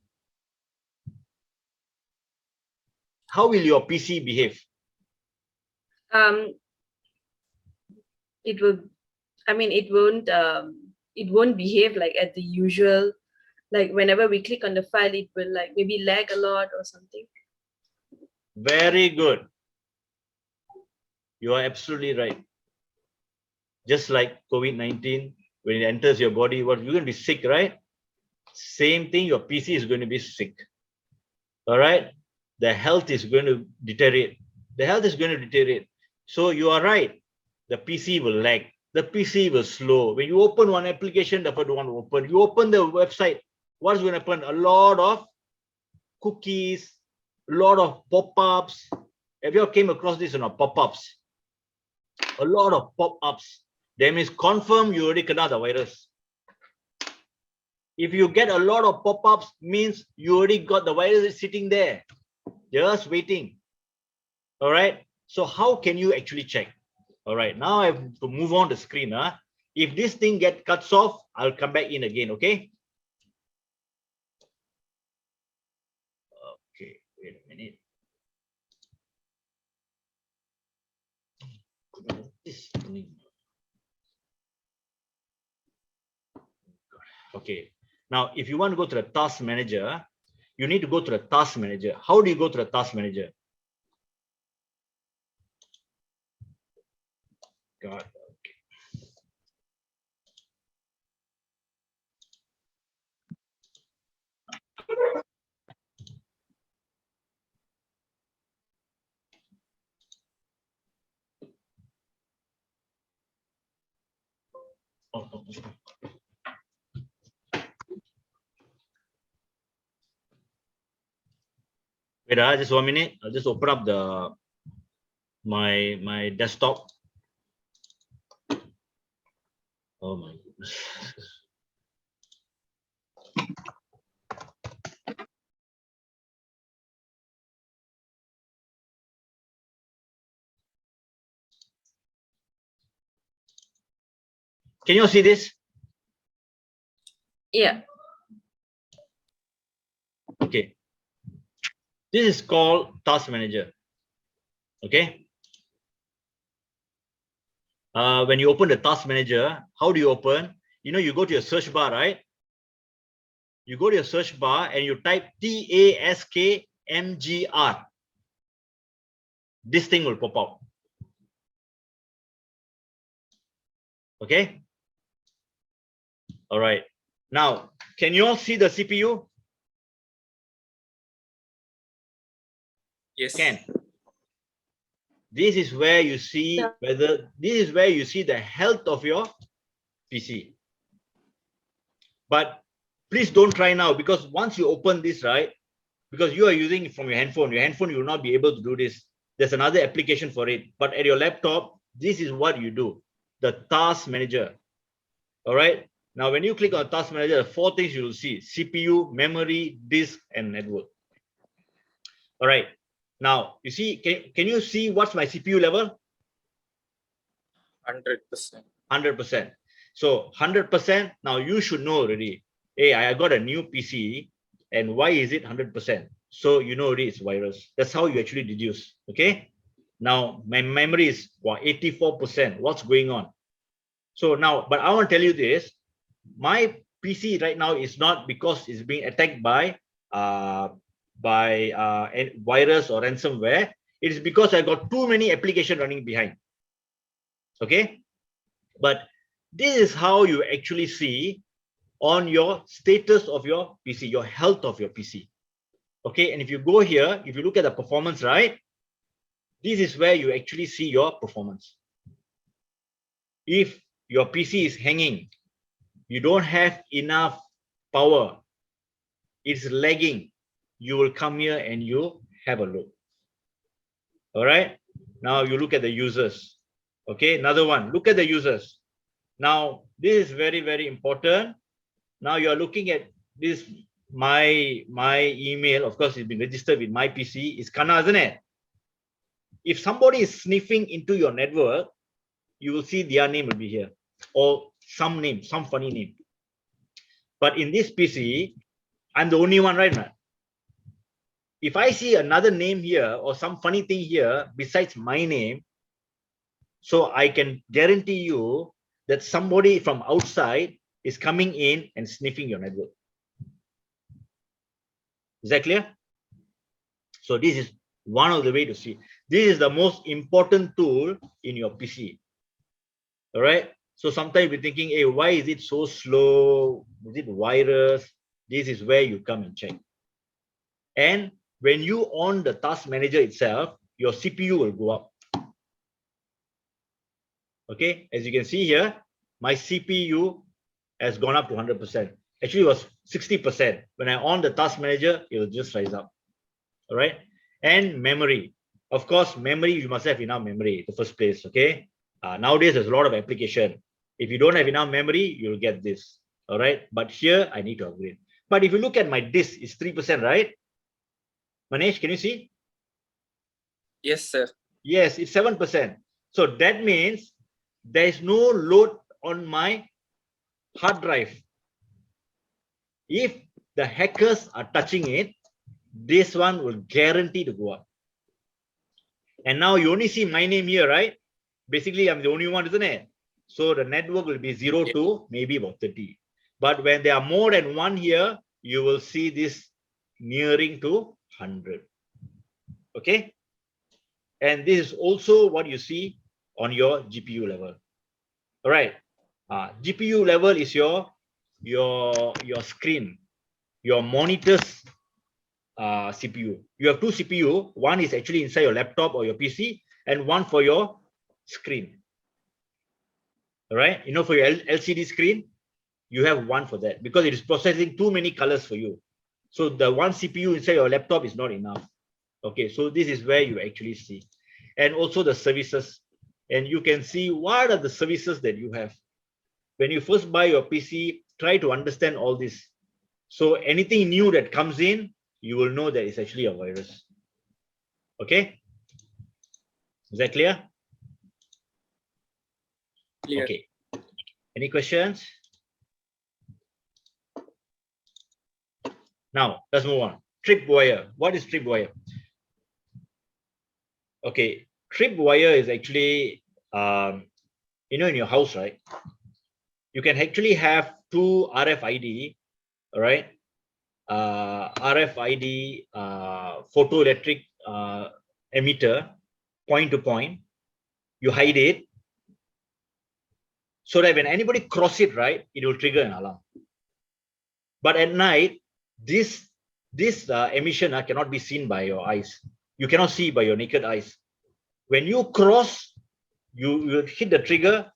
How will your PC behave? It will. I mean, it won't. It won't behave like at the usual. Like whenever we click on the file, it will like maybe lag a lot or something. Very good. You are absolutely right. Just like COVID-19, when it enters your body, what you're going to be sick, right? Same thing, your PC is going to be sick. All right, the health is going to deteriorate. The health is going to deteriorate. So you are right. The PC will lag. The PC will slow. When you open one application, the other one will open. You open the website, what is going to happen? A lot of cookies, a lot of pop-ups. Have you ever came across this pop-ups? A lot of pop-ups. That means confirm you already kena the virus. If you get a lot of pop-ups, means you already got the virus sitting there, just waiting. All right. So how can you actually check? All right. Now I have to move on the screen. If this thing get cuts off, I'll come back in again. Okay. Okay. Wait a minute. Okay. Now, if you want to go to the task manager, you need to go to the task manager. How do you go to the task manager? God. Okay. Wait, just 1 minute. I'll just open up the my desktop. Oh my goodness. Can you see this? Yeah. Okay. This is called task manager. Okay. When you open the task manager, how do you open? You go to your search bar, right? You go to your search bar and you type TASKMGR. This thing will pop out. Okay. All right. Now, can you all see the CPU? Yes. Can. This is where you see whether this is where you see the health of your PC. But please don't try now, because once you open this, right, because you are using it from your handphone you will not be able to do this. There's another application for it, but at your laptop, this is what you do. The task manager. All right. Now, when you click on task manager, 4 things you will see: CPU, memory, disk, and network. All right. Now, you see, can you see what's my CPU level? 100%. 100%. So 100%. Now you should know already. Hey, I got a new PC, and why is it 100%? So you know already it's virus. That's how you actually deduce. Okay. Now my memory is 84%. What's going on? So now, but I want to tell you this: my PC right now is not because it's being attacked by virus or ransomware. It is because I got too many applications running behind. Okay. But this is how you actually see on your status of your PC, your health of your PC. Okay, and if you go here, if you look at the performance, right, this is where you actually see your performance. If your PC is hanging, you don't have enough power, it's lagging, you will come here and you have a look. All right, now you look at the users. Okay, another one, look at the users. Now this is very, very important. Now you are looking at this, my email, of course it's been registered with my PC, is Kana, isn't it? If somebody is sniffing into your network, you will see their name will be here, or some name, some funny name. But in this PC, I'm the only one, right now. If I see another name here or some funny thing here besides my name, so I can guarantee you that somebody from outside is coming in and sniffing your network. Is that clear? So this is one of the way to see. This is the most important tool in your PC. All right. So sometimes you're thinking, hey, why is it so slow? Is it virus? This is where you come and check. And when you on the task manager itself, your CPU will go up. Okay, as you can see here, my CPU has gone up to 100%. Actually, it was 60%. When I on the task manager, it will just rise up. All right. And memory. Of course, memory, you must have enough memory in the first place. Okay. Nowadays, there's a lot of application. If you don't have enough memory, you'll get this. All right. But here, I need to upgrade. But if you look at my disk, it's 3%, right? Manish, can you see? Yes, sir. Yes, it's 7%. So that means there is no load on my hard drive. If the hackers are touching it, this one will guarantee to go up. And now you only see my name here, right? Basically, I'm the only one, isn't it? So the network will be 0 to maybe about 30. But when there are more than one here, you will see this nearing to 100. Okay? And this is also what you see on your GPU level. All right. GPU level is your screen, your monitor's CPU. You have two CPU. One is actually inside your laptop or your PC, and one for your screen. All right. You know, for your LCD screen, you have one for that because it is processing too many colors for you. So the one CPU inside your laptop is not enough. Okay. So this is where you actually see, and also the services, and you can see what are the services that you have. When you first buy your PC, try to understand all this. So anything new that comes in, you will know that it's actually a virus. Okay? Is that clear? Clear. Okay. Any questions? Now, let's move on. Tripwire. What is tripwire? Okay. Tripwire is actually, you know, in your house, right? You can actually have two RFID, all right? RFID photoelectric emitter, point to point. You hide it so that when anybody cross it, right, it will trigger an alarm. But at night, this emission cannot be seen by your eyes. You cannot see by your naked eyes. When you cross, you hit the trigger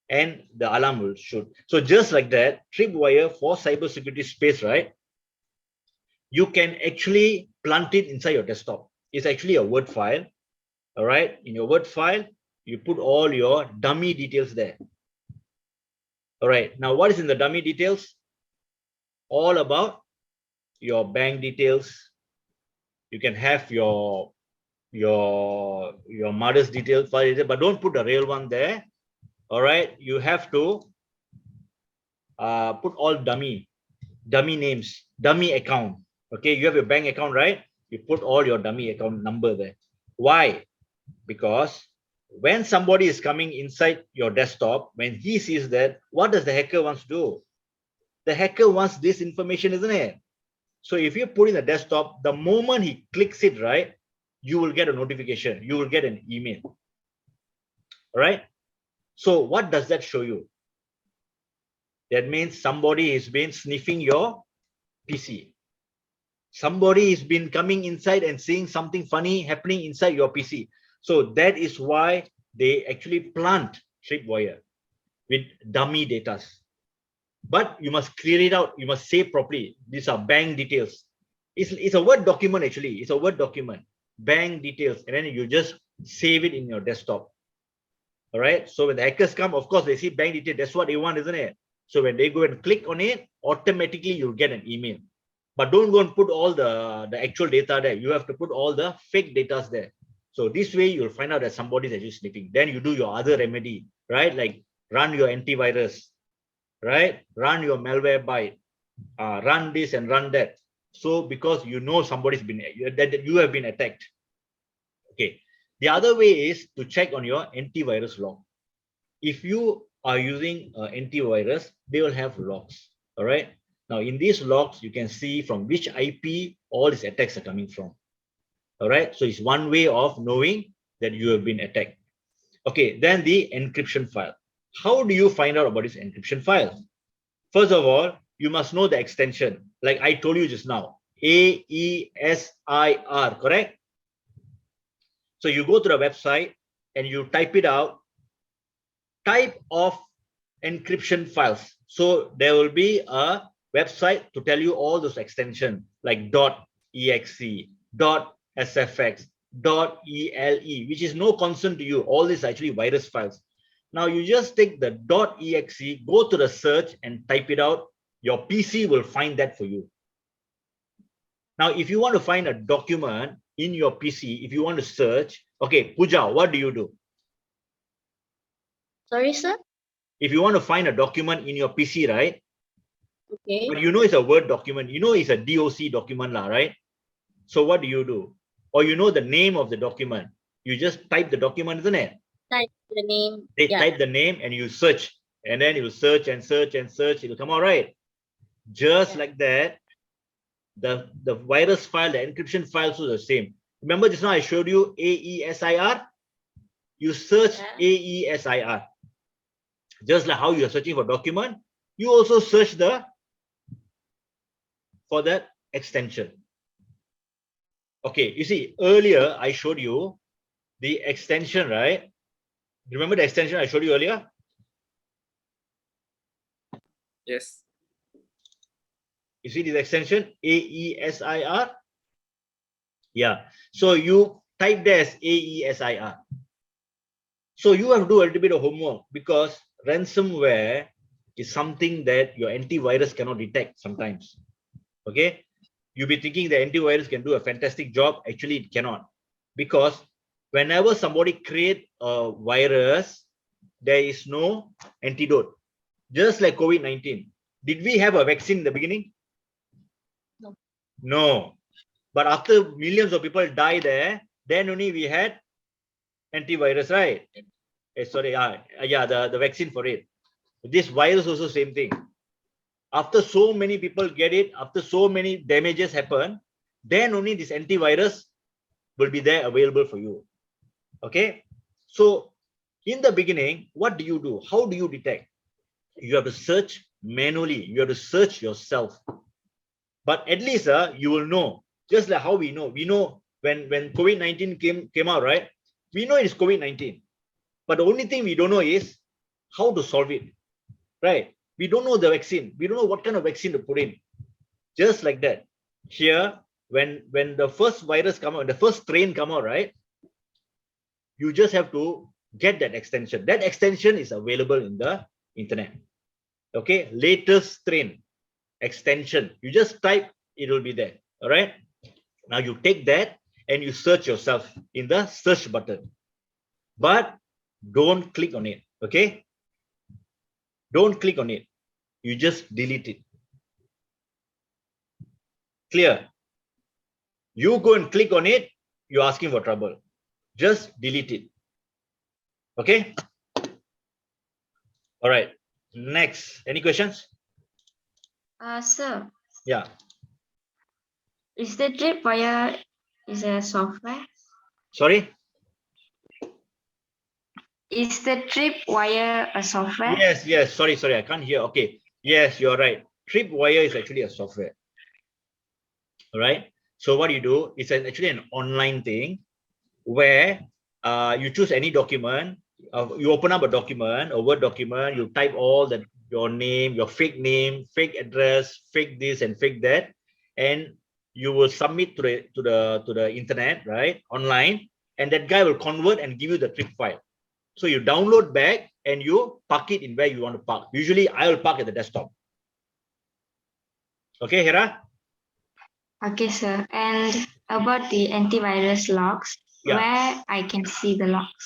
and the alarm will shoot. So just like that, tripwire for cybersecurity space, right? You can actually plant it inside your desktop. It's actually a Word file. All right. In your Word file, you put all your dummy details there. All right. Now, what is in the dummy details? All about your bank details. You can have your mother's details, but don't put the real one there. All right. You have to put all dummy names, dummy account. Okay. You have your bank account, right? You put all your dummy account number there. Why? Because when somebody is coming inside your desktop, when he sees that, what does the hacker wants to do? The hacker wants this information, isn't it? So if you put in the desktop, the moment he clicks it, right, you will get a notification. You will get an email. All right. So what does that show you? That means somebody has been sniffing your PC. Somebody has been coming inside and seeing something funny happening inside your PC. So that is why they actually plant tripwire with dummy data. But you must clear it out. You must save properly. These are bank details. It's a Word document, actually. It's a Word document. Bank details. And then you just save it in your desktop. All right. So when the hackers come, of course, they see bank details. That's what they want, isn't it? So when they go and click on it, automatically you'll get an email. But don't go and put all the actual data there. You have to put all the fake data there. So this way you'll find out that somebody is actually sniffing. Then you do your other remedy, right? Like run your antivirus, right? Run your malware byte, run this and run that. So because you know somebody's been, that you have been attacked. Okay. The other way is to check on your antivirus log. If you are using antivirus, they will have logs. All right. Now in these logs, you can see from which IP all these attacks are coming from. All right. So it's one way of knowing that you have been attacked. Okay. Then the encryption file. How do you find out about this encryption file? First of all, you must know the extension, like I told you just now, AESIR, correct? So you go to the website and you type it out, type of encryption files. So there will be a website to tell you all those extensions like .exe, .sfx, .ele, which is no concern to you. All these actually virus files. Now you just take the .exe, go to the search and type it out. Your PC will find that for you. Now, if you want to find a document in your PC, if you want to search, okay, Pooja, what do you do? Sorry, sir. If you want to find a document in your PC, right? Okay. But you know it's a Word document, you know it's a DOC document, right? So what do you do? Or you know the name of the document. You just type the document, isn't it? Type the name. They Yeah. type the name and you search. And then you search and search and search. It'll come out right. Just like that, the virus file, the encryption files are the same. Remember just now I showed you AESIR? You search AESIR. Just like how you are searching for document, you also search for that extension. Okay, you see, earlier I showed you the extension, right? Remember the extension I showed you earlier? Yes. You see this extension, AESIR? Yeah, so you type there as AESIR. So you have to do a little bit of homework because ransomware is something that your antivirus cannot detect sometimes. Okay, you'll be thinking the antivirus can do a fantastic job. Actually, it cannot, because whenever somebody create a virus, there is no antidote. Just like COVID-19. Did we have a vaccine in the beginning? No. No. But after millions of people died there, then only we had antivirus, right? Sorry, yeah, the vaccine for it. This virus also same thing. After so many people get it, after so many damages happen, then only this antivirus will be there available for you. Okay, so in the beginning, what do you do? How do you detect? You have to search manually. You have to search yourself. But at least you will know. Just like how we know when COVID-19 came out, right? We know it's COVID-19. But the only thing we don't know is how to solve it, right? We don't know the vaccine. We don't know what kind of vaccine to put in. Just like that. Here, when the first virus come out, the first strain come out, right? You just have to get that extension. That extension is available in the internet. Okay, latest strain extension. You just type, it will be there. All right. Now you take that and you search yourself in the search button. But don't click on it. Okay. Don't click on it. You just delete it. Clear? You go and click on it, you're asking for trouble. Just delete it. Okay? All right. Next. Any questions? Sir, Yeah. is the tripwire is a software? Sorry? Is the tripwire a software? Yes, yes. Sorry, I can't hear. Okay. Yes, you're right. Tripwire is actually a software. All right. So what you do is actually an online thing where you choose any document. You open up a document, a Word document. You type all your name, your fake name, fake address, fake this and fake that, and you will submit to the internet, right? Online, and that guy will convert and give you the trip file. So you download back and you park it in where you want to park. Usually I will park at the desktop. Okay, Hera? Okay, sir. And about the antivirus logs, where I can see the logs?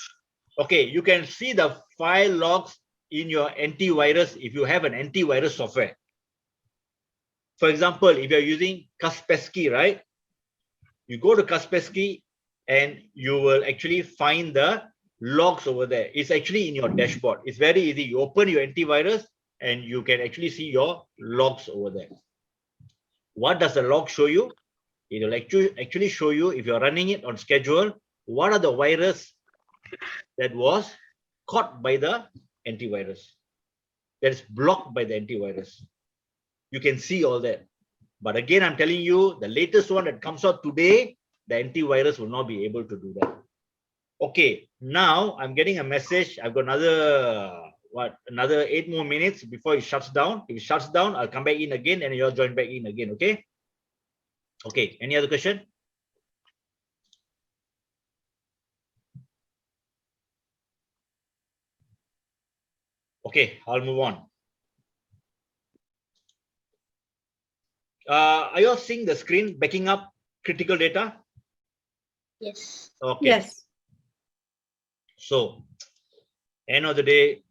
Okay, you can see the file logs in your antivirus if you have an antivirus software. For example, if you're using Kaspersky, right? You go to Kaspersky and you will actually find the logs over there. It's actually in your dashboard. It's very easy. You open your antivirus and you can actually see your logs over there. What does the log show you? It will actually show you, if you're running it on schedule, what are the virus that was caught by the antivirus. That is blocked by the antivirus. You can see all that. But again, I'm telling you, the latest one that comes out today, the antivirus will not be able to do that. Okay, now I'm getting a message. I've got another 8 more minutes before it shuts down. If it shuts down, I'll come back in again and you'll join back in again. Okay. Okay. Any other question? Okay, I'll move on. Are you all seeing the screen backing up critical data? Yes. Okay. Yes. So, end of the day,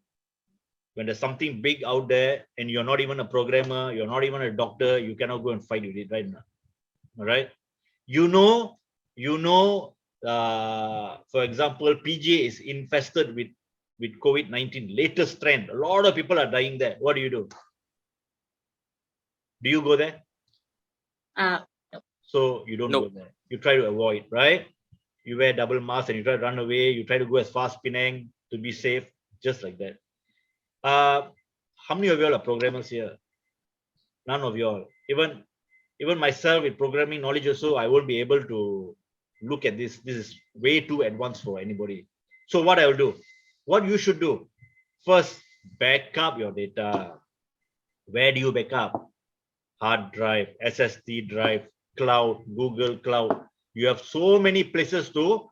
when there's something big out there and you're not even a programmer, you're not even a doctor, you cannot go and fight with it right now. All right. For example, PJ is infested with COVID-19, latest trend. A lot of people are dying there. What do you do? Do you go there? So you don't go there. You try to avoid, right? You wear double mask and you try to run away. You try to go as far as Penang to be safe, just like that. How many of you all are programmers here? None of you all. Even myself with programming knowledge also, I won't be able to look at this. This is way too advanced for anybody. So what I will do, what you should do, first, back up your data. Where do you back up? Hard drive, SSD drive, cloud, Google Cloud. You have so many places to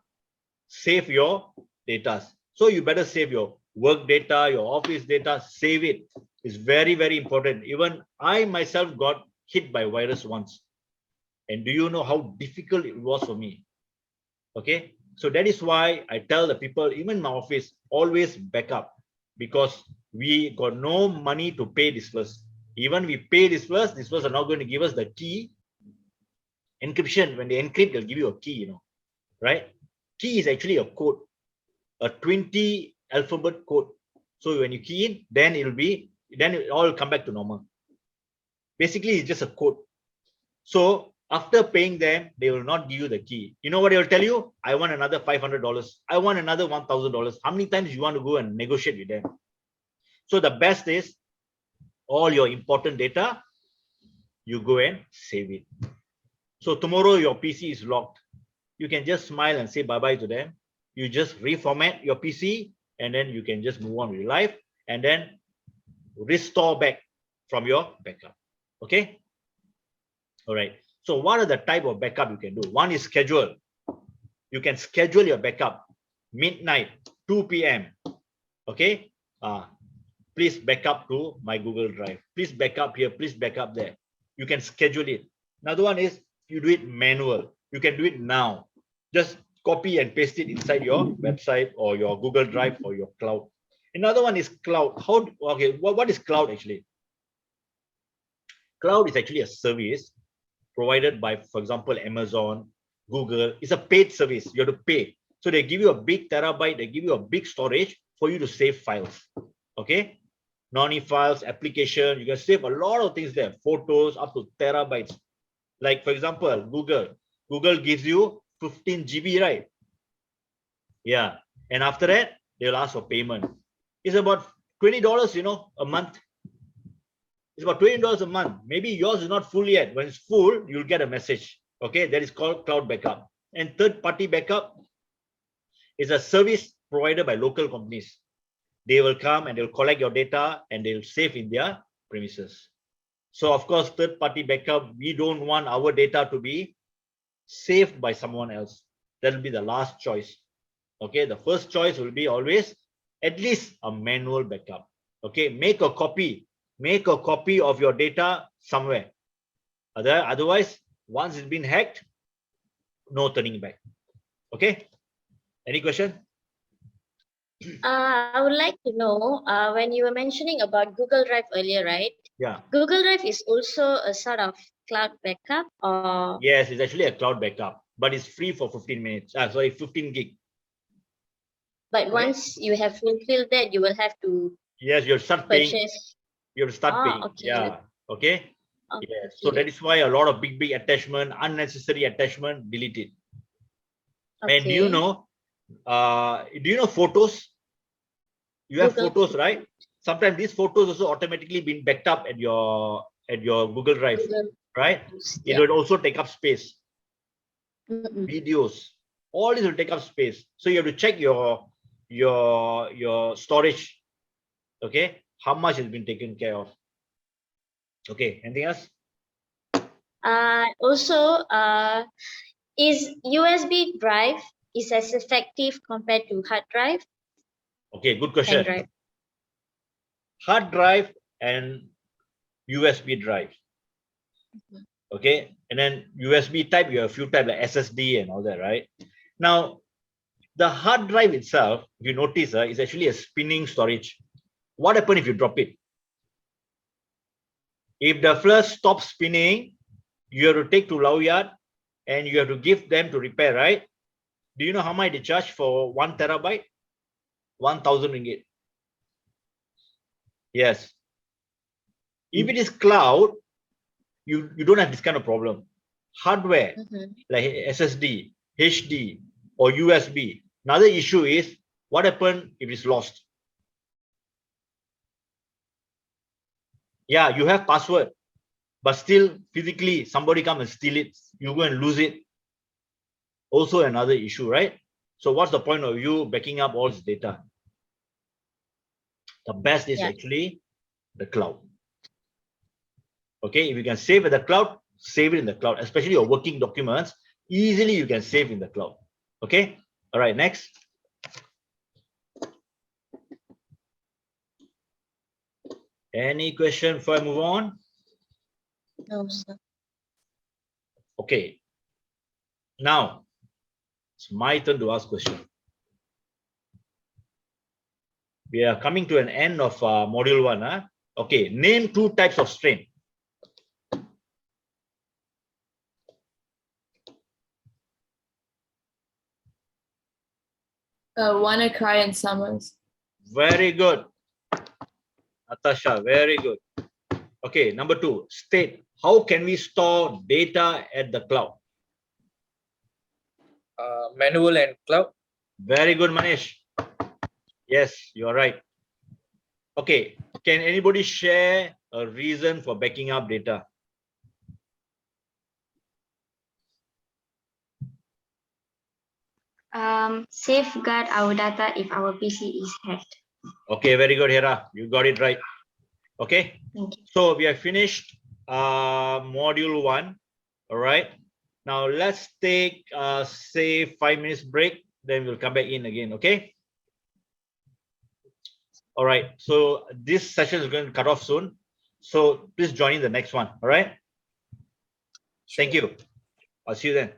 save your data. So you better save your work data, your office data, save it. It's very, very important. Even I myself got hit by virus once. And do you know how difficult it was for me? Okay. So that is why I tell the people, even in my office, always back up, because we got no money to pay this first. Even we pay this first are not going to give us the key. Encryption, when they encrypt, they'll give you a key, right? Key is actually a code, a 20 alphabet code. So when you key in, then it all will come back to normal. Basically, it's just a code. So after paying them, they will not give you the key. You know what they will tell you? I want another $500. I want another $1,000. How many times you want to go and negotiate with them? So the best is all your important data, you go and save it. So tomorrow your PC is locked. You can just smile and say bye-bye to them. You just reformat your PC and then you can just move on with your life and then restore back from your backup. Okay. All right. So what are the type of backup you can do? One is schedule. You can schedule your backup midnight, 2 p.m. Okay. Please back up to my Google Drive. Please back up here. Please back up there. You can schedule it. Another one is you do it manual. You can do it now. Just copy and paste it inside your website or your Google Drive or your cloud. Another one is cloud. What is cloud actually? Cloud is actually a service provided by, for example, Amazon, Google. It's a paid service. You have to pay. So they give you a big terabyte. They give you a big storage for you to save files. Okay. Noni files, application. You can save a lot of things there. Photos up to terabytes. Like, for example, Google gives you 15 GB, right? Yeah. And after that, they'll ask for payment. It's about $20, a month. It's about $20 a month. Maybe yours is not full yet. When it's full, you'll get a message. Okay. That is called cloud backup. And third-party backup is a service provided by local companies. They will come and they'll collect your data and they'll save in their premises. So of course, third-party backup, we don't want our data to be saved by someone else. That will be the last choice. Okay, the first choice will be always at least a manual backup. Okay, make a copy of your data somewhere. Otherwise, once it's been hacked, no turning back. Okay, any question? I would like to know, when you were mentioning about Google Drive earlier, right? Yeah. Google Drive is also a sort of cloud backup, or? Yes, it's actually a cloud backup, but it's free for 15 minutes. 15 gig. But once you have fulfilled that, you will have to. Yes, you'll start paying. You'll start paying. Okay. Yeah. Okay. Okay. Yes. So that is why a lot of big attachment, unnecessary attachment, delete it. Okay. And do you know photos? You have Google. photos, right? Sometimes these photos also automatically been backed up at your Google Drive, right? It Yeah. will also take up space. Mm-mm. Videos, all this will take up space. So you have to check your storage. Okay, how much has been taken care of? Okay, anything else? Also, is USB drive is as effective compared to hard drive Okay, good and question. drive? Hard drive and USB drive. Okay, and then USB type, you have a few types like SSD and all that, right? Now, the hard drive itself, if you notice, is actually a spinning storage. What happens if you drop it? If the flash stops spinning, you have to take to Lao Yard and you have to give them to repair, right? Do you know how much they charge for 1 terabyte? 1,000 ringgit. Yes. If it is cloud, you don't have this kind of problem. Hardware like SSD, HD, or USB. Another issue is what happens if it's lost? Yeah, you have password, but still physically somebody come and steal it. You go and lose it. Also another issue, right? So what's the point of you backing up all this data? The best is actually the cloud. Okay, if you can save in the cloud, save it in the cloud, especially your working documents, easily you can save in the cloud. Okay, all right, next. Any question before I move on? No, sir. Okay, now it's my turn to ask question. We are coming to an end of module 1. Huh? Okay, name 2 types of strain. WannaCry and Summers. Very good, Natasha, very good. Okay, number 2, state. How can we store data at the cloud? Manual and cloud. Very good, Manish. Yes, you are right. Okay, can anybody share a reason for backing up data? Safeguard our data if our PC is hacked. Okay, very good, Hera. You got it right. Okay, Thank you. so we have finished module 1. All right. Now let's take say 5 minutes break. Then we'll come back in again. Okay. All right. So this session is going to cut off soon. So please join in the next one. All right. Thank you. I'll see you then.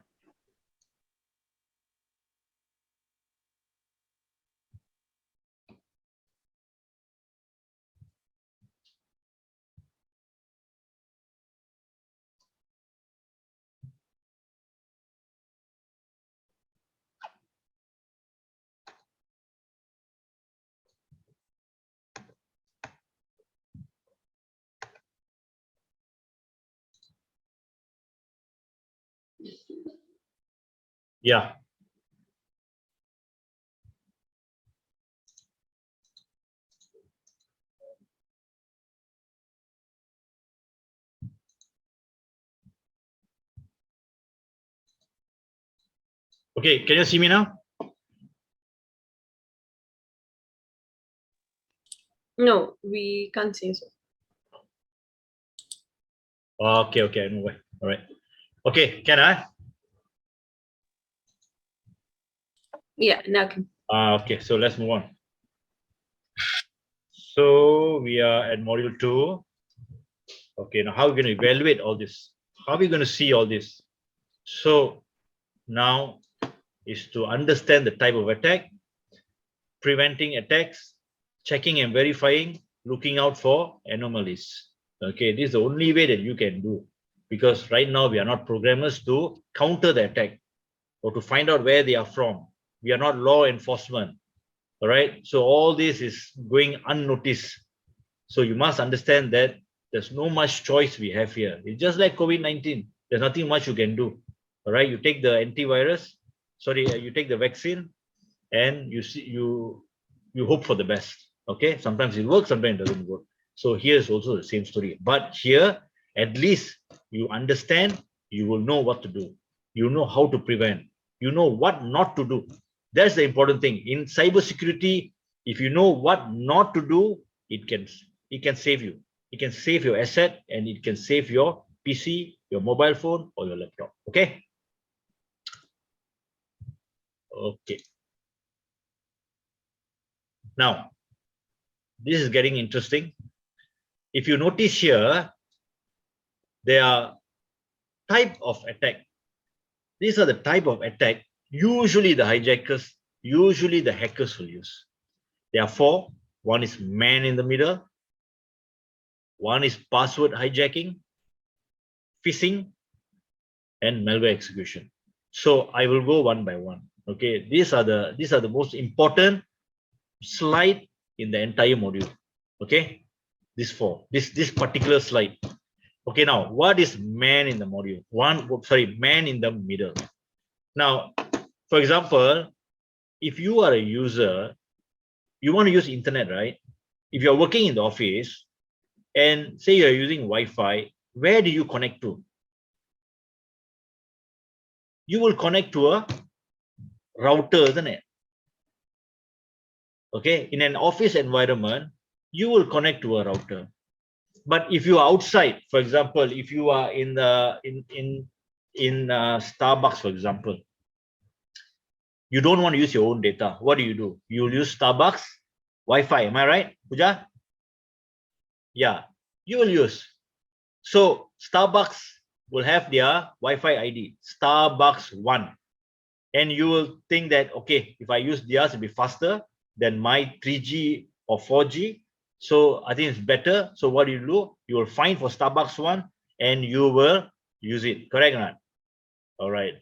Yeah. Okay. Can you see me now? No, we can't say so. Okay. Okay. No way. All right. Okay. Can I? Yeah, now can. Okay. So let's move on. So we are at module 2. Okay. Now how are we going to evaluate all this? How are we going to see all this? So now is to understand the type of attack, preventing attacks, checking and verifying, looking out for anomalies. Okay, this is the only way that you can do, because right now we are not programmers to counter the attack or to find out where they are from. We are not law enforcement. All right, so all this is going unnoticed. So you must understand that there's no much choice we have here. It's just like COVID-19. There's nothing much you can do. All right, you take the antivirus, you take the vaccine, and you hope for the best. Okay, sometimes it works, sometimes it doesn't work. So here is also the same story. But here, at least you understand, you will know what to do. You know how to prevent. You know what not to do. That's the important thing. In cybersecurity, if you know what not to do, it can save you. It can save your asset and it can save your PC, your mobile phone, or your laptop. Okay. Okay. Now, this is getting interesting. If you notice here, there are type of attack. These are the type of attack usually the hijackers, usually the hackers will use. There are four. One is man in the middle. One is password hijacking, phishing, and malware execution. So I will go one by one. Okay, these are the most important slide in the entire module. Okay, this particular slide. Okay, now what is man in the module? Man in the middle. Now, for example, if you are a user, you want to use internet, right? If you're working in the office and say you're using Wi-Fi, where do you connect to? You will connect to a router, isn't it? Okay, in an office environment, you will connect to a router. But if you are outside, for example, if you are in the Starbucks, for example, you don't want to use your own data. What do? You will use Starbucks Wi-Fi. Am I right, Pooja? Yeah, you will use. So Starbucks will have their Wi-Fi ID, Starbucks 1. And you will think that, okay, if I use theirs, it'll be faster than my 3G or 4G. So I think it's better. So what do? You will find for Starbucks 1 and you will use it. Correct or not? All right.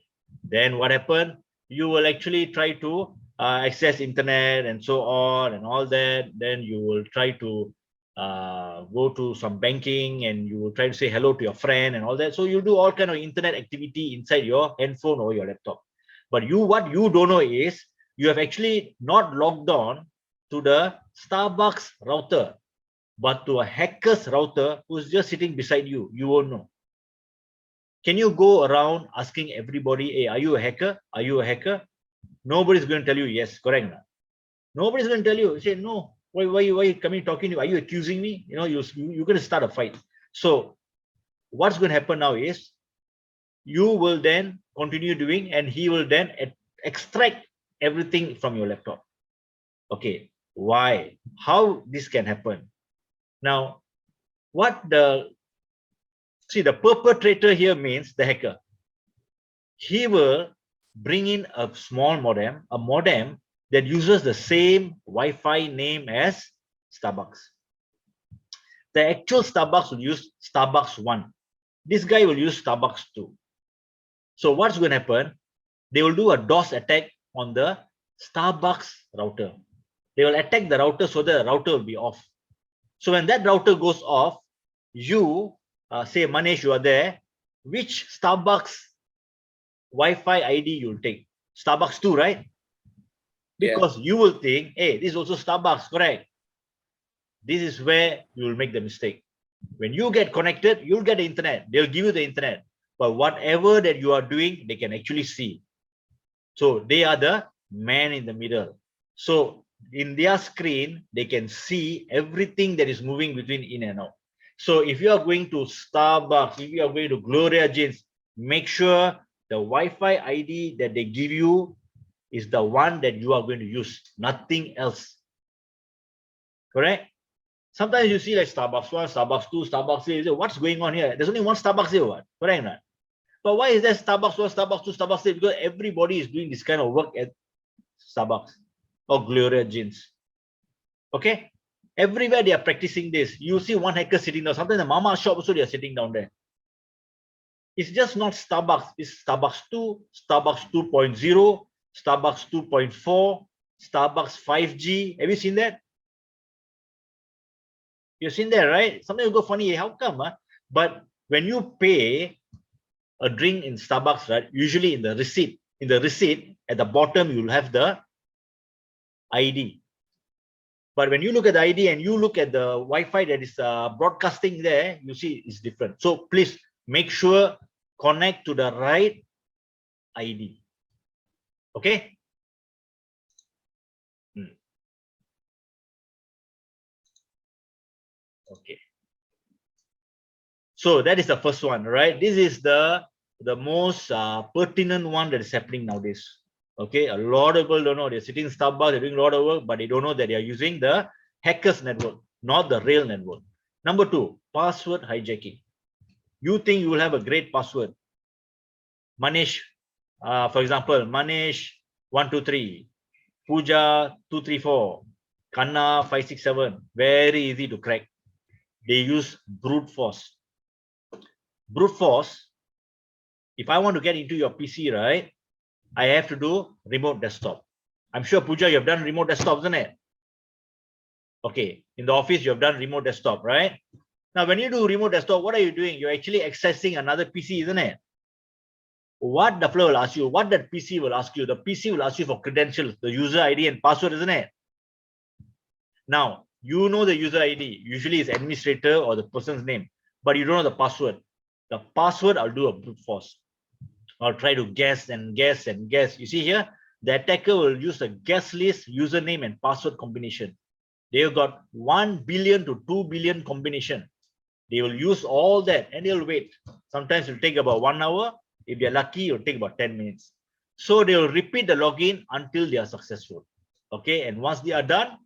Then what happened? You will actually try to access internet and so on and all that. Then you will try to go to some banking and you will try to say hello to your friend and all that. So you do all kind of internet activity inside your handphone or your laptop. But what you don't know is you have actually not logged on to the Starbucks router, but to a hacker's router who's just sitting beside you. You won't know. Can you go around asking everybody, hey, are you a hacker? Are you a hacker? Nobody's going to tell you yes, correct? Nobody's going to tell you. Say, no, why are you coming talking to me? Are you accusing me? You know, you're going to start a fight. So what's going to happen now is you will then continue doing and he will then extract everything from your laptop. Okay, why? How this can happen? Now, the perpetrator here means the hacker. He will bring in a small modem, that uses the same Wi-Fi name as Starbucks. The actual Starbucks will use Starbucks 1. This guy will use Starbucks 2. So what's going to happen? They will do a DOS attack on the Starbucks router. They will attack the router so the router will be off. So when that router goes off, you say, Manish, you are there. Which Starbucks Wi-Fi ID you'll take? Starbucks 2, right? Because you will think, hey, this is also Starbucks, correct? This is where you will make the mistake. When you get connected, you'll get the internet. They'll give you the internet. But whatever that you are doing, they can actually see. So they are the man in the middle. So in their screen, they can see everything that is moving between in and out. So if you are going to Starbucks, if you are going to Gloria Jeans, make sure the Wi-Fi ID that they give you is the one that you are going to use, nothing else. Correct? Sometimes you see like Starbucks 1, Starbucks 2, Starbucks 3. What's going on here? There's only one Starbucks here, what? Correct or not? But why is there Starbucks 1, Starbucks 2, Starbucks 3? Because everybody is doing this kind of work at Starbucks or Gloria Jeans. Okay? Everywhere they are practicing this. You see one hacker sitting down. Sometimes the mama shop also they are sitting down there. It's just not Starbucks. It's Starbucks 2, Starbucks 2.0, Starbucks 2.4, Starbucks 5G. Have you seen that? You've seen that, right? Sometimes you go funny, how come? But when you pay a drink in Starbucks, right? Usually in the receipt at the bottom, you'll have the ID. But when you look at the ID and you look at the Wi-Fi that is broadcasting there, you see it's different. So please make sure connect to the right ID. Okay. Okay. So that is the first one, right? This is the most pertinent one that is happening nowadays. Okay, a lot of people don't know. They're sitting in Starbucks, they're doing a lot of work, but they don't know that they are using the hackers network, not the real network. Number two, password hijacking. You think you will have a great password. Manish, for example, Manish 123, Pooja 234, Kanna 567. Very easy to crack. They use brute force. Brute force, if I want to get into your PC, right, I have to do remote desktop. I'm sure, Pooja, you have done remote desktop, isn't it? Okay, in the office, you have done remote desktop, right? Now, when you do remote desktop, what are you doing? You're actually accessing another PC, isn't it? What the flow will ask you, what that PC will ask you, the PC will ask you for credentials, the user ID and password, isn't it? Now, you know the user ID, usually it's administrator or the person's name, but you don't know the password. The password, I'll do a brute force. I'll try to guess and guess and guess. You see here, the attacker will use a guess list, username and password combination. They've got 1 billion to 2 billion combination. They will use all that and they'll wait. Sometimes it'll take about 1 hour. If they're lucky, it'll take about 10 minutes. So they will repeat the login until they are successful. Okay, and once they are done,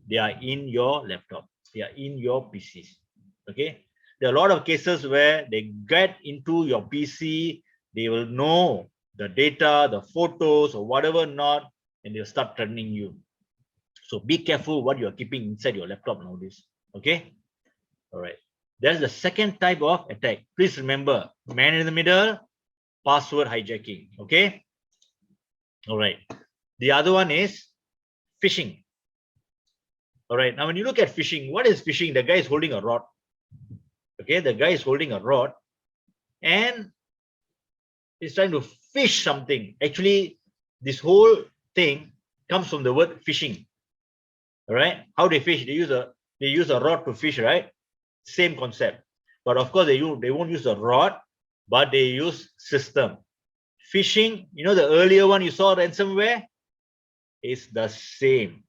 they are in your laptop. They are in your PCs. Okay, there are a lot of cases where they get into your PC, they will know the data, the photos or whatever not, and they'll start threatening you. So be careful what you are keeping inside your laptop nowadays. Okay, all right. That's the second type of attack. Please remember, man in the middle, password hijacking. Okay, all right. The other one is phishing. All right, now when you look at phishing, what is phishing? The guy is holding a rod. Okay, the guy is holding a rod and he's trying to fish something. Actually, this whole thing comes from the word fishing. All right, how they fish? They use a rod to fish, right? Same concept, but of course they won't use a rod, but they use system. Phishing, you know, the earlier one you saw, ransomware, is the same.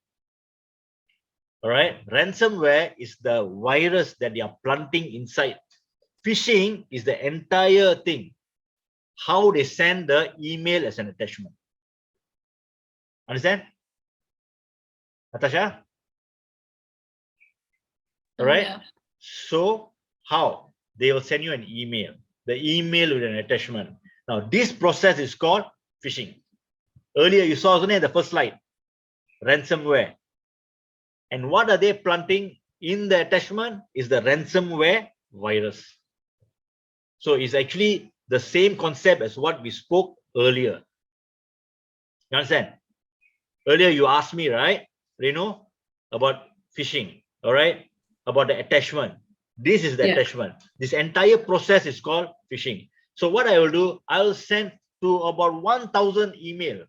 All right, ransomware is the virus that they are planting inside. Phishing is the entire thing, how they send the email as an attachment. Understand, Natasha? All right. Yeah. So how they will send you an email, the email with an attachment. Now this process is called phishing. Earlier you saw, isn't it, the first slide, ransomware. And what are they planting in the attachment is the ransomware virus. So it's actually the same concept as what we spoke earlier. You understand? Earlier you asked me, right, Renu, about phishing, all right, about the attachment. This is the attachment. This entire process is called phishing. So what I will do, I will send to about 1,000 email.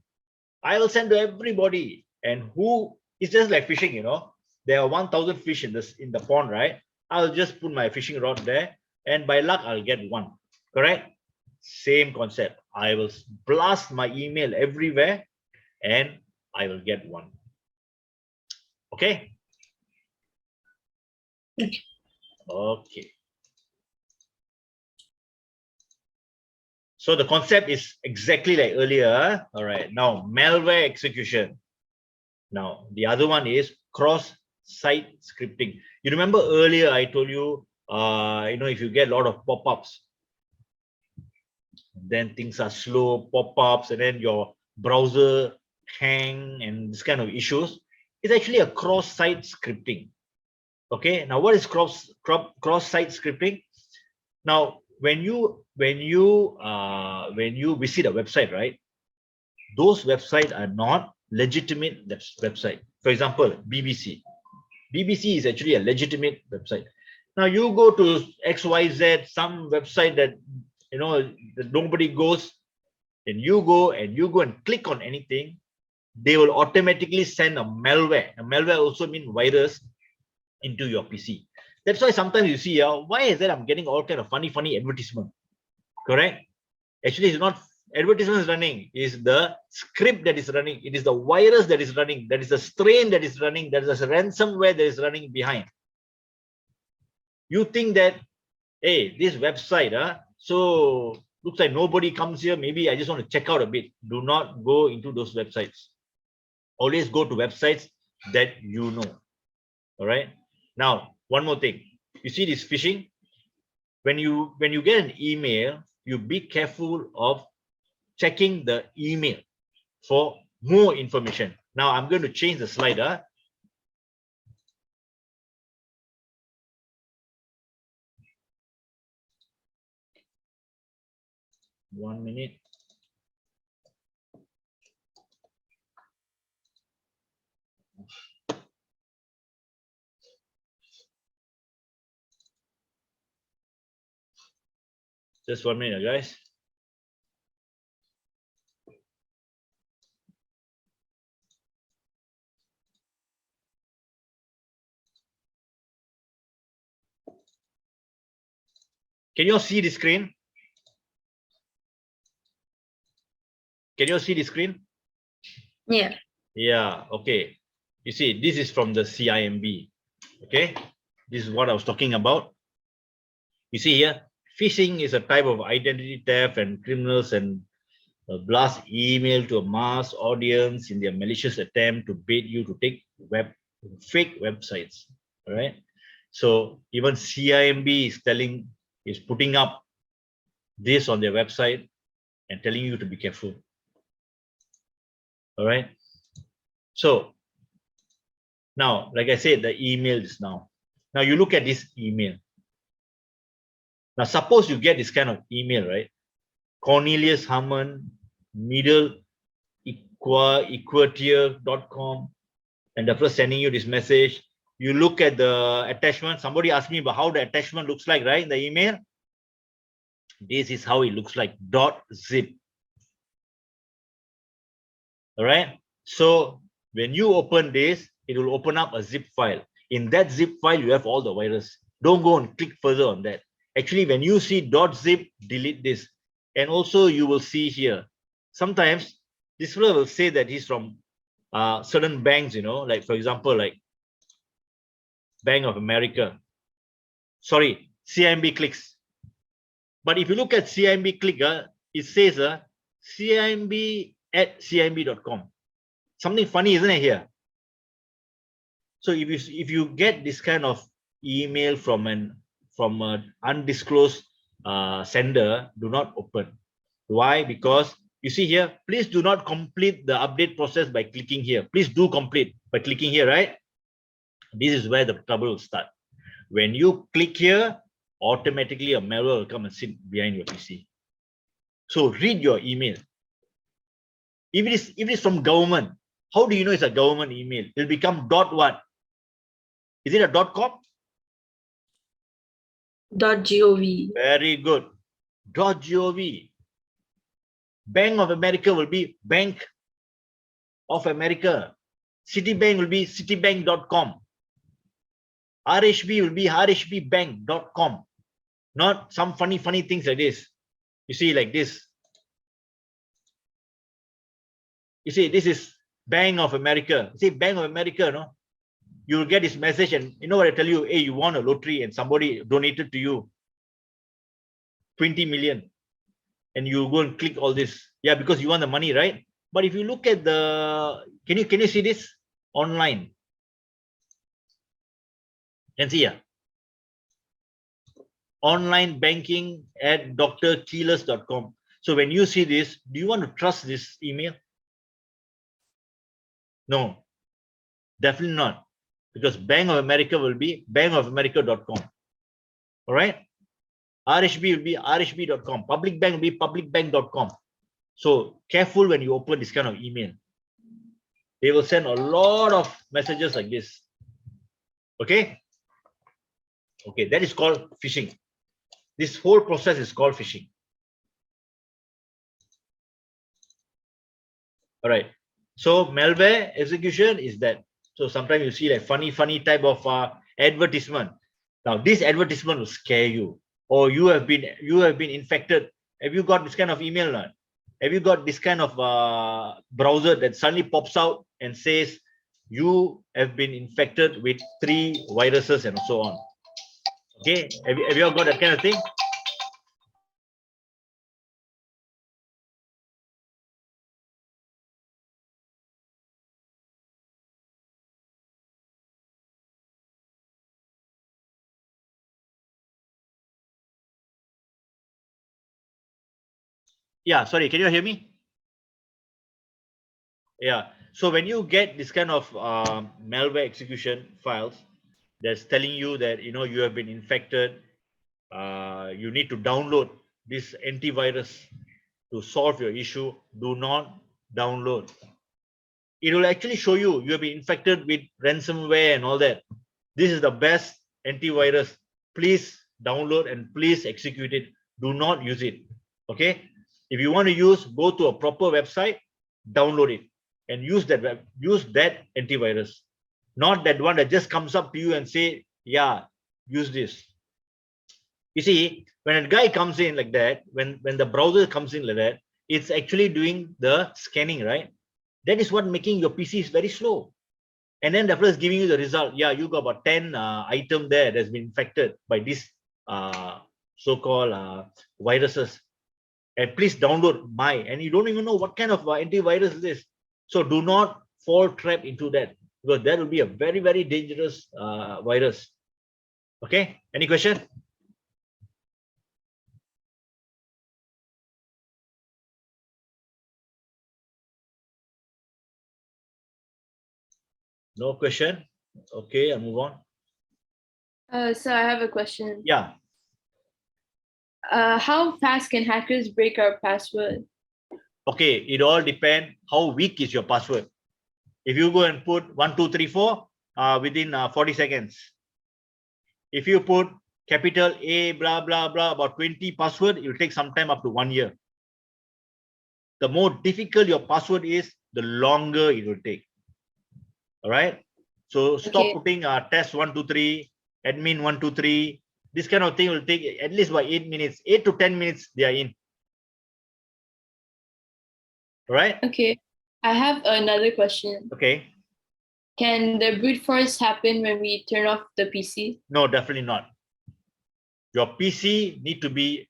I will send to everybody, and who, it's just like fishing, you know, there are 1,000 fish in the pond, right? I'll just put my fishing rod there, and by luck I'll get one. Correct? Same concept. I will blast my email everywhere and I will get one. Okay. Okay. So the concept is exactly like earlier. All right. Now malware execution. Now the other one is cross-site scripting. You remember earlier I told you, you know, if you get a lot of pop-ups, then things are slow, pop-ups, and then your browser hang and this kind of issues. It's actually a cross-site scripting. Okay. Now what is cross-site scripting? Now when you visit a website, right, those websites are not legitimate website. For example, BBC is actually a legitimate website. Now you go to XYZ, some website that, you know, that nobody goes, and you go and click on anything, they will automatically send a malware. A malware also means virus into your PC. That's why sometimes you see, why is that I'm getting all kind of funny advertisement? Correct? Actually, it's not advertisement is running, is the script that is running. It is the virus that is running. That is the strain that is running. That is a ransomware that is running behind. You think that, hey, this website, so looks like nobody comes here. Maybe I just want to check out a bit. Do not go into those websites. Always go to websites that you know. All right. Now, one more thing. You see this phishing? When you get an email, you be careful of checking the email for more information. Now I'm going to change the slide. 1 minute. Just 1 minute, guys. Can you all see the screen? Can you all see the screen? Yeah. Yeah, okay. You see, this is from the CIMB. Okay, this is what I was talking about. You see here, phishing is a type of identity theft, and criminals and blast email to a mass audience in their malicious attempt to bait you to take fake websites. All right. So even CIMB is putting up this on their website and telling you to be careful. All right. So now, like I said, the email is now. Now you look at this email. Now suppose you get this kind of email, right? Cornelius Hammond, middle equator.com, and the first sending you this message. You look at the attachment. Somebody asked me about how the attachment looks like, right? In the email. This is how it looks like, .zip. All right. So when you open this, it will open up a zip file. In that zip file, you have all the virus. Don't go and click further on that. Actually, when you see .zip, delete this. And also you will see here, sometimes this will say that he's from certain banks, like for example, like Bank of America. Sorry, CIMB clicks. But if you look at CIMB click, it says CIMB@CIMB.com. Something funny, isn't it here? So if you get this kind of email from an undisclosed sender, do not open. Why? Because you see here, please do not complete the update process by clicking here. Please do complete by clicking here, right? This is where the trouble will start. When you click here, automatically a malware will come and sit behind your PC. So read your email. If it is from government, how do you know it's a government email? It'll become .what? Is it a .com? .gov. Very good. .gov. Bank of America will be Bank of America. Citibank will be citibank.com. RHB will be rhbbank.com. Not some funny things like this. You see, like this. You see, this is Bank of America. You see, Bank of America, no? You'll get this message, and you know what I tell you? Hey, you won a lottery and somebody donated to you 20 million. And you go and click all this. Yeah, because you want the money, right? But if you look at the, can you see this online? Can see here. Online banking at drkeyless.com. So when you see this, do you want to trust this email? No, definitely not. Because Bank of America will be bankofamerica.com. All right. RHB will be rhb.com. Public bank will be publicbank.com. So careful when you open this kind of email. They will send a lot of messages like this. Okay. Okay, that is called phishing. This whole process is called phishing. All right. So malware execution is that. So sometimes you see like funny type of advertisement. Now this advertisement will scare you, or you have been infected. Have you got this kind of email? Not? Have you got this kind of browser that suddenly pops out and says you have been infected with 3 viruses and so on? Okay, have you all got that kind of thing? Yeah, sorry, can you hear me? Yeah, so when you get this kind of malware execution files that's telling you that you have been infected, you need to download this antivirus to solve your issue. Do not download. It will actually show you have been infected with ransomware and all that. This is the best antivirus. Please download and please execute it. Do not use it. Okay, if you want to use, go to a proper website, download it and use that antivirus, not that one that just comes up to you and say, yeah, use this. You see, when a guy comes in like that, when the browser comes in like that, it's actually doing the scanning, right? That is what making your PC is very slow. And then the first giving you the result. Yeah, you got about 10 item there that's been infected by this so-called viruses. And please download my, and you don't even know what kind of antivirus it is. So do not fall trap into that, because that will be a very, very dangerous virus. Okay, any question? No question. Okay, I'll move on. So I have a question. Yeah. How fast can hackers break our password? Okay, it all depends how weak is your password. If you go and put 1 2 3 4 within 40 seconds, if you put capital A blah blah blah about 20 password, it will take some time, up to 1 year. The more difficult your password is, the longer it will take. All right, so stop putting test 1 2 3, admin 1 2 3. This kind of thing will take at least by 8 minutes, 8 to 10 minutes they are in. All right. Okay, I have another question. Okay. Can the brute force happen when we turn off the PC? No, definitely not. Your PC need to be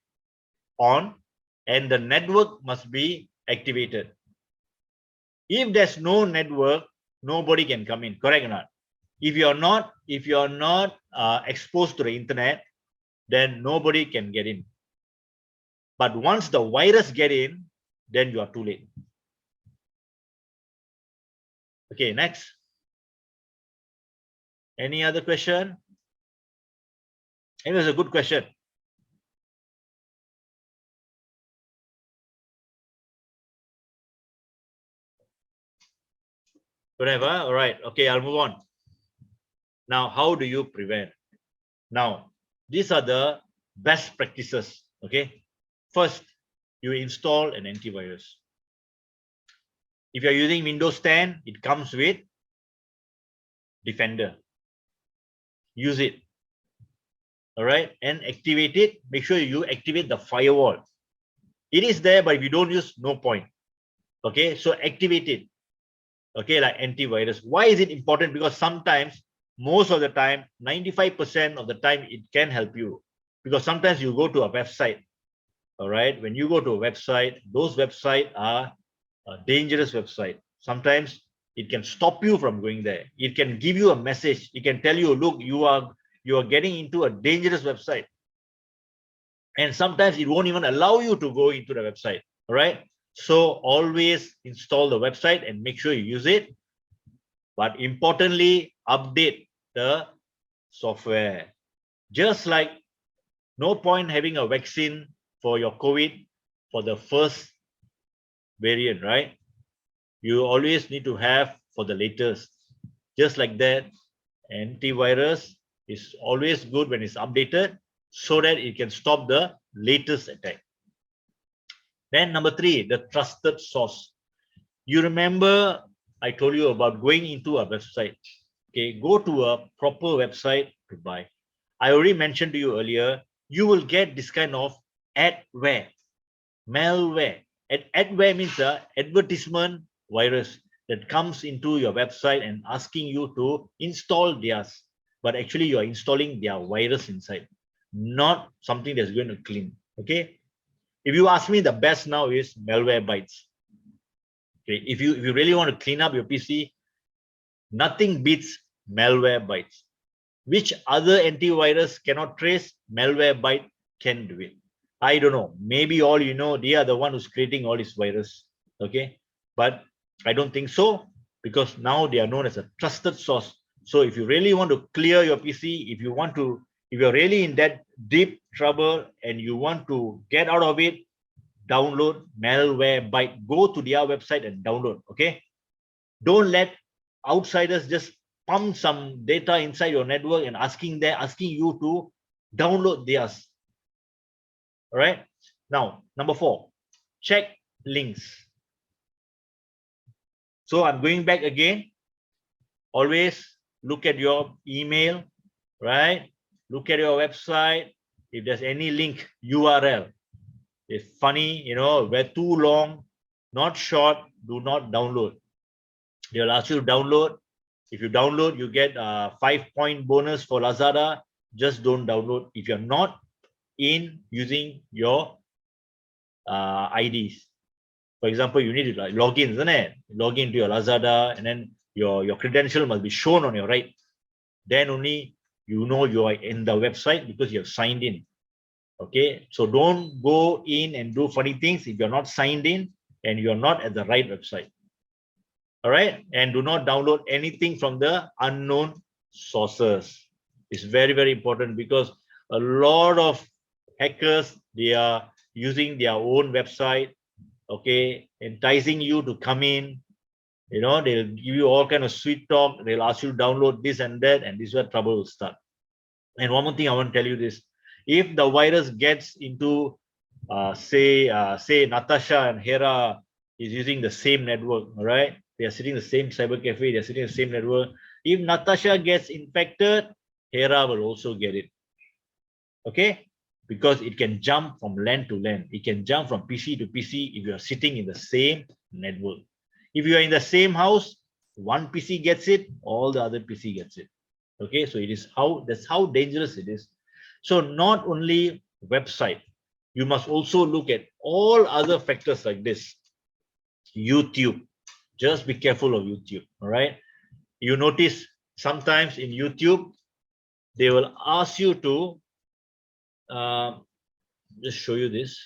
on and the network must be activated. If there's no network, nobody can come in, correct or not? If you're not exposed to the internet, then nobody can get in. But once the virus get in, then you are too late. Okay, next. Any other question? It was a good question. Whatever. All right. Okay, I'll move on. Now, how do you prevent? Now, these are the best practices. Okay. First, you install an antivirus. If you're using Windows 10, it comes with Defender. Use it. All right, and activate it. Make sure you activate the firewall. It is there, but if you don't use, no point. Okay, so activate it. Okay, like antivirus. Why is it important? Because sometimes, most of the time, 95% of the time, it can help you. Because sometimes you go to a website. All right, when you go to a website, those websites are a dangerous website. Sometimes it can stop you from going there. It can give you a message. It can tell you, look, you are getting into a dangerous website. And sometimes it won't even allow you to go into the website. All right. So always install the website and make sure you use it. But importantly, update the software. Just like no point having a vaccine for your COVID for the first variant, right? You always need to have for the latest. Just like that, antivirus is always good when it's updated so that it can stop the latest attack. Then number 3, the trusted source. You remember I told you about going into a website. Okay, go to a proper website to buy. I already mentioned to you earlier, you will get this kind of adware, malware. Adware means a advertisement virus that comes into your website and asking you to install theirs, but actually you are installing their virus inside, not something that's going to clean. Okay, if you ask me, the best now is Malwarebytes. Okay, if you really want to clean up your PC, nothing beats Malwarebytes. Which other antivirus cannot trace? Malwarebyte can do it. I don't know. Maybe all you know, they are the one who's creating all this virus. Okay, but I don't think so, because now they are known as a trusted source. So if you really want to clear your PC, if you're really in that deep trouble and you want to get out of it, download Malwarebyte. Go to their website and download. Okay, don't let outsiders just pump some data inside your network and asking you to download theirs. All right, now number 4, check links. So I'm going back again. Always look at your email, right? Look at your website. If there's any link URL, it's funny, we're too long, not short, do not download. They'll ask you to download. If you download, you get a 5-point bonus for Lazada. Just don't download if you're not in using your IDs. For example, you need to log in, isn't it? Log into your Lazada, and then your credential must be shown on your right. Then only you know you are in the website because you have signed in. Okay, so don't go in and do funny things if you're not signed in and you're not at the right website. All right, and do not download anything from the unknown sources. It's very, very important, because a lot of hackers, they are using their own website, okay, enticing you to come in. They'll give you all kind of sweet talk. They'll ask you to download this and that, and this is where trouble will start. And one more thing I want to tell you this: if the virus gets into, say Natasha and Hera is using the same network, all right? They are sitting in the same cyber cafe, they're sitting in the same network. If Natasha gets infected, Hera will also get it. Okay? Because it can jump from LAN to LAN. It can jump from PC to PC if you are sitting in the same network. If you are in the same house, one PC gets it, all the other PC gets it. Okay, so that's how dangerous it is. So not only website, you must also look at all other factors like this. YouTube, just be careful of YouTube. All right, you notice sometimes in YouTube they will ask you to just show you this.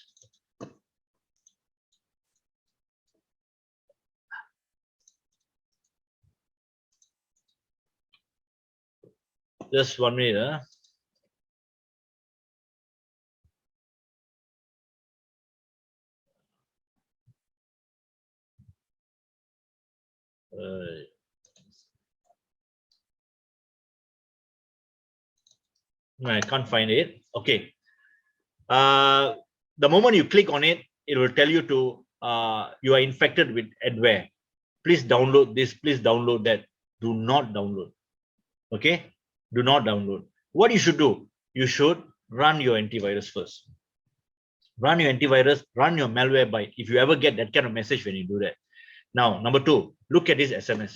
Just 1 minute. I can't find it. Okay. The moment you click on it, it will tell you to you are infected with adware. Please download this. Please download that. Do not download. Okay. Do not download. What you should do? You should run your antivirus first. Run your antivirus. Run your Malwarebyte. If you ever get that kind of message when you do that. Now, number 2, look at this SMS.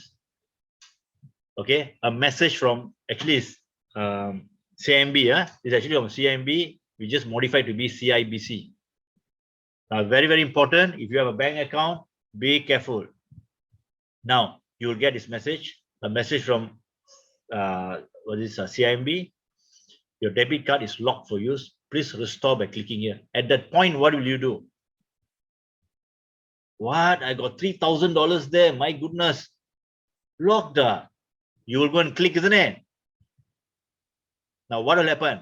Okay, a message from actually is CIMB. It's actually from CIMB. We just modified to be CIBC. Now, very, very important. If you have a bank account, be careful. Now, you will get this message, a message from what is CIMB. Your debit card is locked for use. Please restore by clicking here. At that point, what will you do? What? I got $3,000 there. My goodness. Locked. You will go and click, isn't it? Now, what will happen?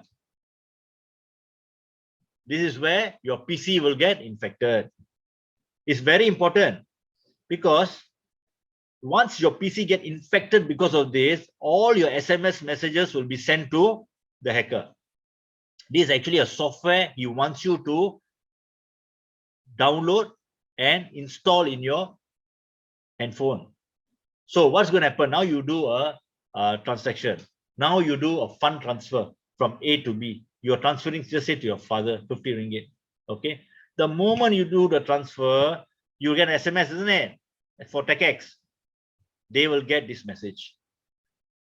This is where your PC will get infected. It's very important, because once your PC get infected because of this, all your SMS messages will be sent to the hacker. This is actually a software he wants you to download and install in your handphone. So what's going to happen? Now you do a transaction. Now you do a fund transfer from A to B. You're transferring, just say to your father, 50 ringgit. Okay. The moment you do the transfer, you get an SMS, isn't it? For TechX, they will get this message.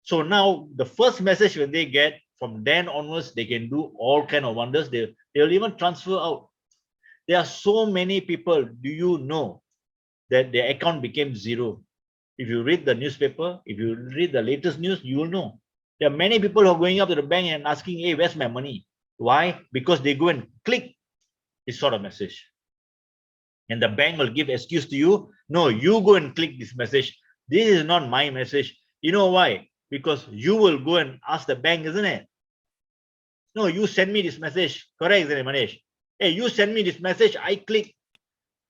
So now the first message when they get, from then onwards, they can do all kind of wonders. They'll even transfer out. There are so many people, do you know, that their account became zero? If you read the newspaper, if you read the latest news, you will know. There are many people who are going up to the bank and asking, hey, where's my money? Why? Because they go and click this sort of message. And the bank will give excuse to you. No, you go and click this message. This is not my message. You know why? Because you will go and ask the bank, isn't it? No, you send me this message. Correct, isn't it, Manish? Hey, you send me this message. I click.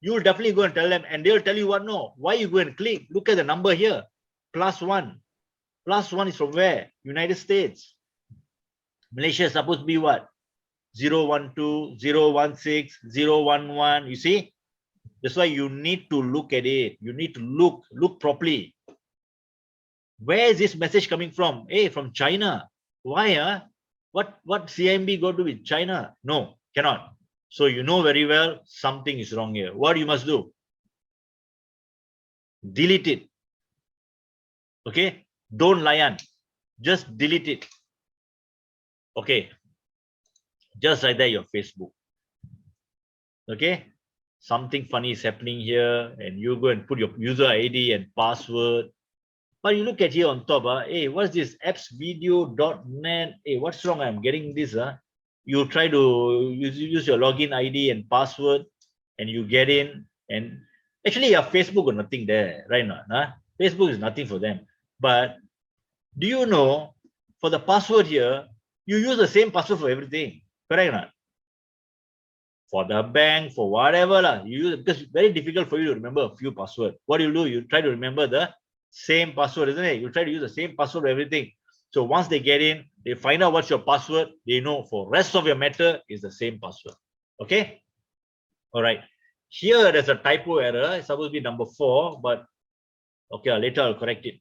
You will definitely go and tell them, and they'll tell you what? No, why you go and click? Look at the number here, +1. +1 is from where? United States. Malaysia is supposed to be what? 012, 016, 011. You see? That's why you need to look at it. You need to look properly. Where is this message coming from? Hey, from China. Why? What CIMB got to do with China? No, cannot. So you know very well something is wrong here. What you must do? Delete it. Okay? Don't lie on. Just delete it. Okay? Just like that, your Facebook. Okay? Something funny is happening here, and you go and put your user ID and password. But you look at here on top, hey, what's this? appsvideo.net. Hey, what's wrong? I'm getting this. You try to use your login ID and password, and you get in. And actually, your Facebook got nothing there, right now. Facebook is nothing for them. But do you know, for the password here, you use the same password for everything. Correct or not? For the bank, for whatever, you use it, because it's very difficult for you to remember a few passwords. What do? You try to remember the same password, isn't it? You try to use the same password for everything. So once they get in, they find out what's your password, they know for rest of your matter is the same password. Okay? All right. Here there's a typo error. It's supposed to be number 4, but okay, later I'll correct it.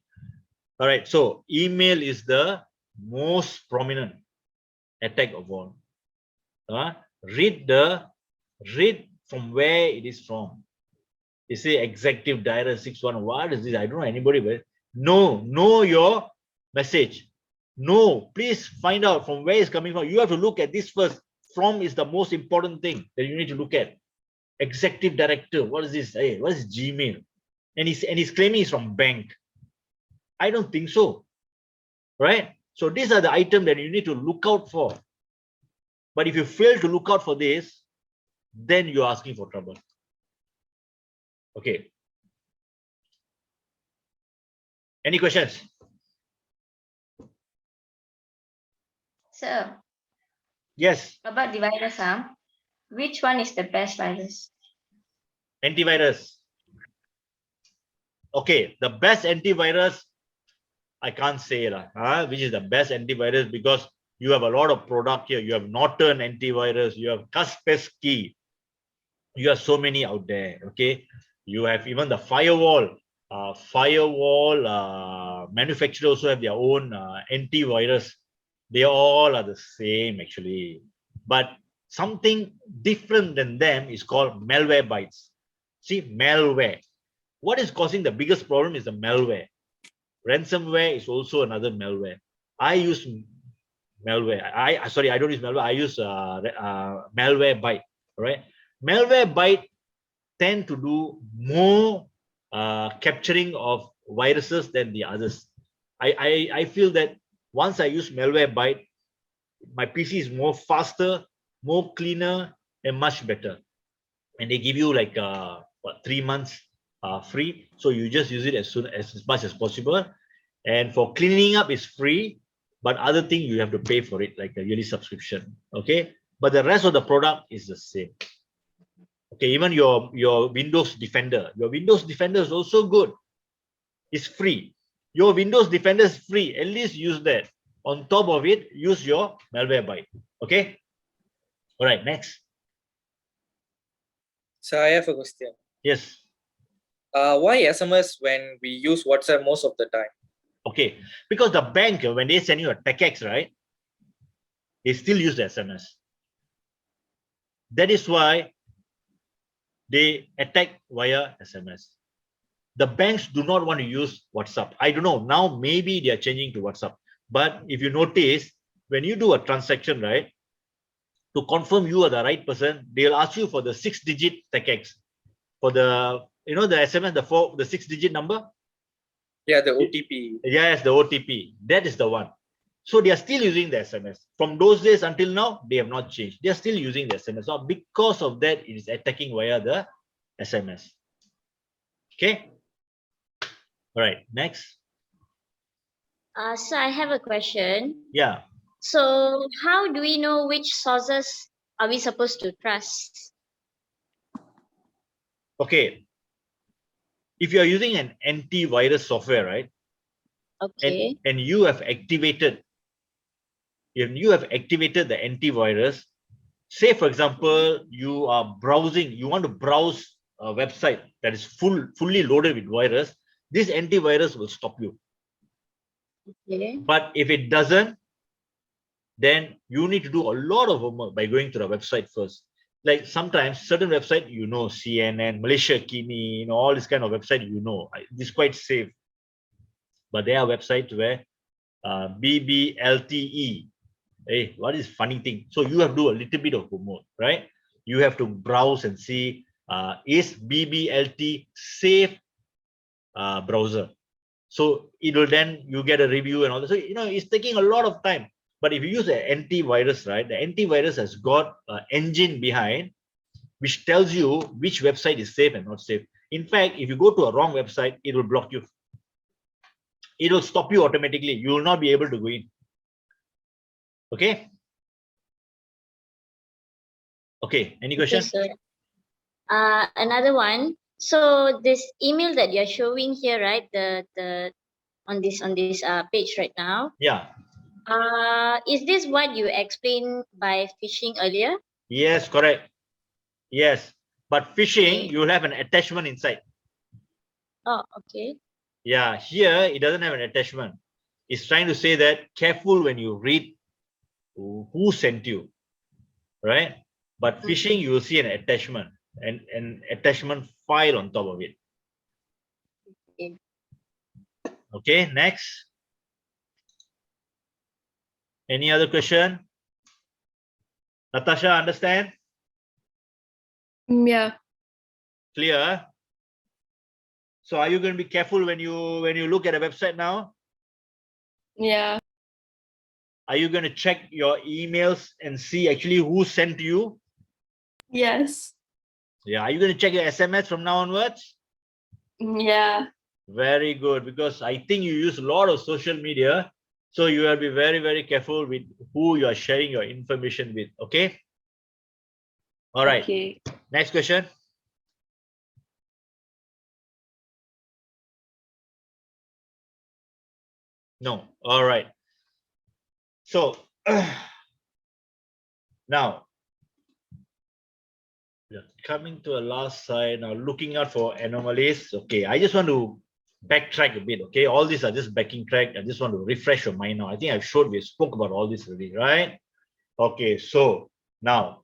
All right. So email is the most prominent attack of all. Read from where it is from. They say executive diary 61. What is this? I don't know anybody, but know your message. No, please find out from where it's coming from. You have to look at this first. From is the most important thing that you need to look at. Executive director. What is this? Hey, what is Gmail? And he's claiming it's from bank. I don't think so. Right? So these are the items that you need to look out for. But if you fail to look out for this, then you're asking for trouble. Okay. Any questions? Sir, Yes. about the virus, which one is the best virus? Antivirus. Okay, the best antivirus, I can't say which is the best antivirus, because you have a lot of product here. You have Norton antivirus, you have Kaspersky, you have so many out there. Okay, you have even the firewall. Manufacturers also have their own antivirus. They all are the same actually, but something different than them is called malware bytes. See, malware. What is causing the biggest problem is the malware. Ransomware is also another malware. I use malware. I don't use malware. I use malware byte. Right? Malware byte tend to do more capturing of viruses than the others. I feel that once I use malware byte, my PC is more faster, more cleaner, and much better. And they give you like 3 months free, so you just use it as much as possible. And for cleaning up is free, but other thing you have to pay for it, like a yearly subscription. Okay, but the rest of the product is the same. Okay, even your Windows Defender, is also good. It's free. Your Windows Defender is free. At least use that. On top of it, use your malware byte. Okay. All right. Next. So I have a question. Yes. Why SMS when we use WhatsApp most of the time? Okay, because the bank, when they send you a TechX, right, they still use the SMS. That is why they attack via SMS. The banks do not want to use WhatsApp. I don't know. Now maybe they are changing to WhatsApp. But if you notice, when you do a transaction, right, to confirm you are the right person, they'll ask you for the 6-digit TechX. For the, the SMS, the 6-digit number. Yeah, the OTP. Yes, the OTP. That is the one. So they are still using the SMS. From those days until now, they have not changed. They are still using the SMS. So because of that, it is attacking via the SMS. Okay. All right. Next. So I have a question. Yeah. So how do we know which sources are we supposed to trust? Okay. If you are using an antivirus software, right? Okay. And you have activated, if you have activated the antivirus, say for example, you are browsing, you want to browse a website that is fully loaded with virus, this antivirus will stop you. Okay. But if it doesn't, then you need to do a lot of homework by going to the website first. Like sometimes certain website, CNN, Malaysia Kini, all this kind of website, it's quite safe. But there are websites where BBLTE. Hey, what is funny thing? So you have to do a little bit of homework, right? You have to browse and see is BBLT safe browser. So it will then you get a review and all that. So it's taking a lot of time. But if you use an antivirus, right, the antivirus has got an engine behind which tells you which website is safe and not safe. In fact, if you go to a wrong website, it will block you. It will stop you automatically. You will not be able to go in. Okay. Okay. Any question? Okay, another one. So this email that you're showing here, right? The on this page right now. Yeah. Is this what you explained by phishing earlier? Yes, correct. Yes. But phishing, Okay. you will have an attachment inside. Oh, okay. Yeah, here it doesn't have an attachment. It's trying to say that careful when you read who sent you, right? But phishing, you will see an attachment and an attachment file on top of it. Okay. Okay, next. Any other question? Natasha, understand? Yeah. Clear? So are you going to be careful when you look at a website now? Yeah. Are you going to check your emails and see actually who sent you? Yes. Yeah. Are you going to check your SMS from now onwards? Yeah. Very good, because I think you use a lot of social media. So you have to be very, very careful with who you are sharing your information with. Okay. All right. Okay. Next question. No. All right. So now coming to a last side now, looking out for anomalies. Okay, I just want to backtrack a bit. Okay, all these are just backing track. I just want to refresh your mind now. I think I've showed we spoke about all this already, right? Okay, so now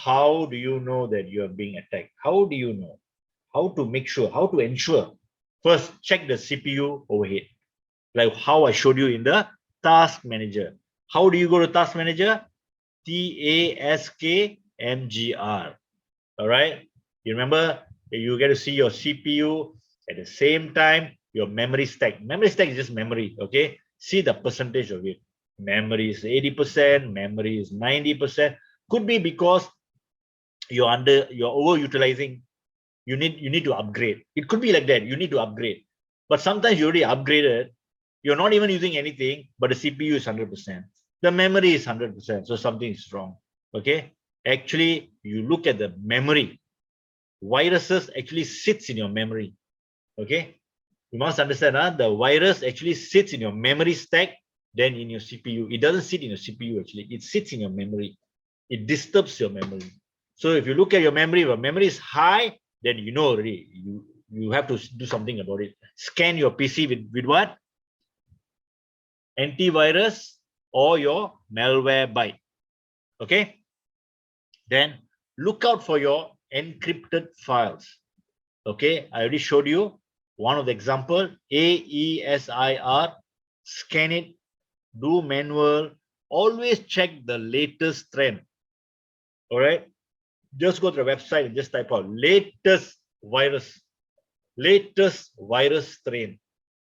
how do you know that you are being attacked? How do you know? How to make sure? How to ensure? First, check the CPU overhead, like how I showed you in the task manager. How do you go to task manager? TASKMGR. All right. You remember you get to see your CPU at the same time your memory stack. Memory stack is just memory. Okay. See the percentage of it. Memory is 80%. Memory is 90%. Could be because you're overutilizing. You need to upgrade. It could be like that. You need to upgrade. But sometimes you already upgraded. You're not even using anything, but the CPU is 100%. The memory is 100%. So something is wrong. Okay. Actually, you look at the memory. Viruses actually sits in your memory. Okay. You must understand, the virus actually sits in your memory stack, then in your CPU. It doesn't sit in your CPU actually. It sits in your memory. It disturbs your memory. So if you look at your memory, if your memory is high, then you know already you have to do something about it. Scan your PC with what? Antivirus or your malware byte. Okay. Then look out for your encrypted files. Okay, I already showed you one of the example, AESIR, scan it, do manual, always check the latest trend. All right, just go to the website and just type out latest virus strain.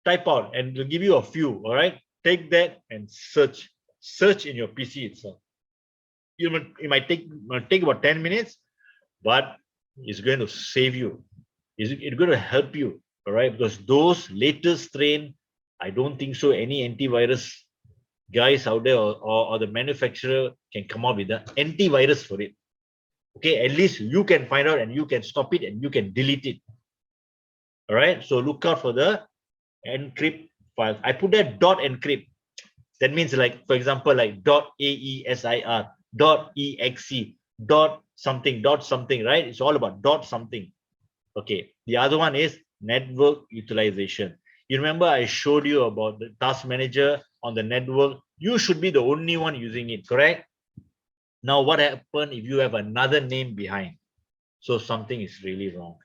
Type out and it'll give you a few. All right, take that and search in your PC itself. It might take about 10 minutes, but it's going to save you. It's going to help you, all right? Because those latest strain, I don't think so any antivirus guys out there or the manufacturer can come out with the antivirus for it. Okay, at least you can find out and you can stop it and you can delete it. All right, so look out for the encrypt files. I put that .encrypt. That means, like, for example, like .aesir, .exe, something, right? It's all about something. Okay, the other one is network utilization. You remember I showed you about the task manager on the network. You should be the only one using it, correct? Now, what happens if you have another name behind? So something is really wrong.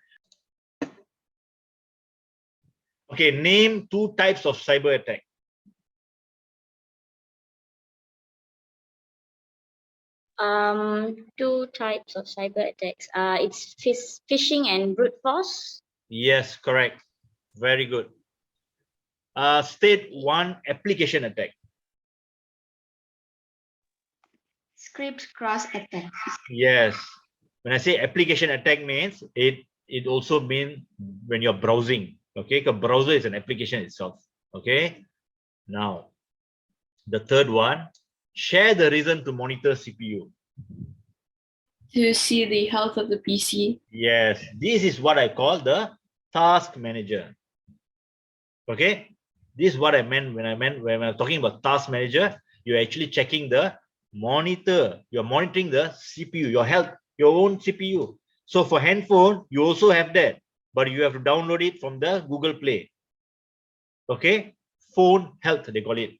Okay, name 2 types of cyber attack. Two types of cyber attacks. It's phishing and brute force. Yes, correct. Very good. State 1 application attack. Script cross attack. Yes. When I say application attack means it also means when you're browsing. Okay, because browser is an application itself. Okay. Now, the third one, share the reason to monitor CPU. To see the health of the PC. Yes, this is what I call the task manager. Okay, this is what I meant when I'm talking about task manager. You're actually checking the monitor. You're monitoring the CPU, your health, your own CPU. So for handphone, you also have that, but you have to download it from the Google Play. Okay, phone health, they call it.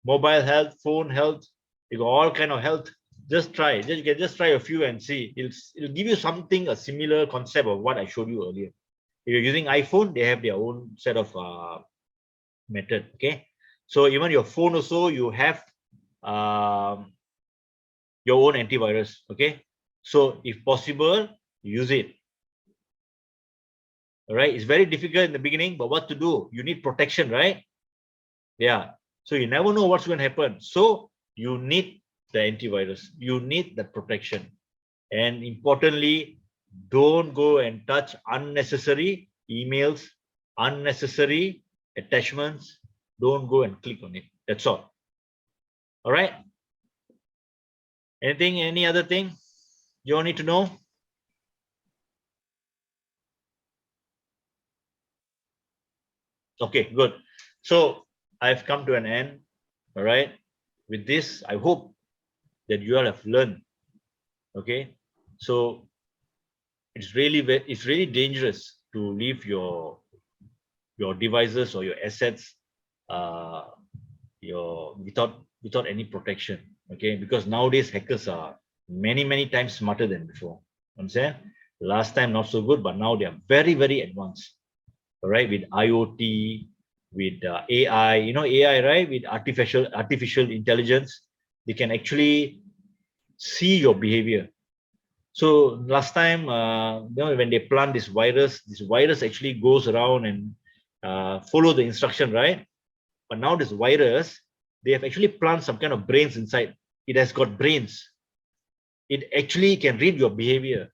Mobile health, phone health, you got all kind of health. Just try, you can just try a few and see. It'll give you something, a similar concept of what I showed you earlier. If you're using iPhone, they have their own set of method. Okay, so even your phone also, you have your own antivirus. Okay, so if possible, use it. All right, it's very difficult in the beginning, but what to do? You need protection, right? Yeah, so you never know what's going to happen. So you need the antivirus, you need the protection, and importantly, don't go and touch unnecessary emails, unnecessary attachments. Don't go and click on it. That's all. All right, any other thing you all need to know? Okay, good. So I've come to an end. All right, with this, I hope that you all have learned. Okay, so it's really dangerous to leave your devices or your assets without any protection. Okay, because nowadays hackers are many times smarter than before. Understand? Last time not so good, but now they are very advanced. All right, with IoT, with AI, you know AI, right? With artificial intelligence, they can actually see your behavior. So last time, when they plant this virus actually goes around and follow the instruction, right? But now this virus, they have actually planted some kind of brains inside. It has got brains. It actually can read your behavior.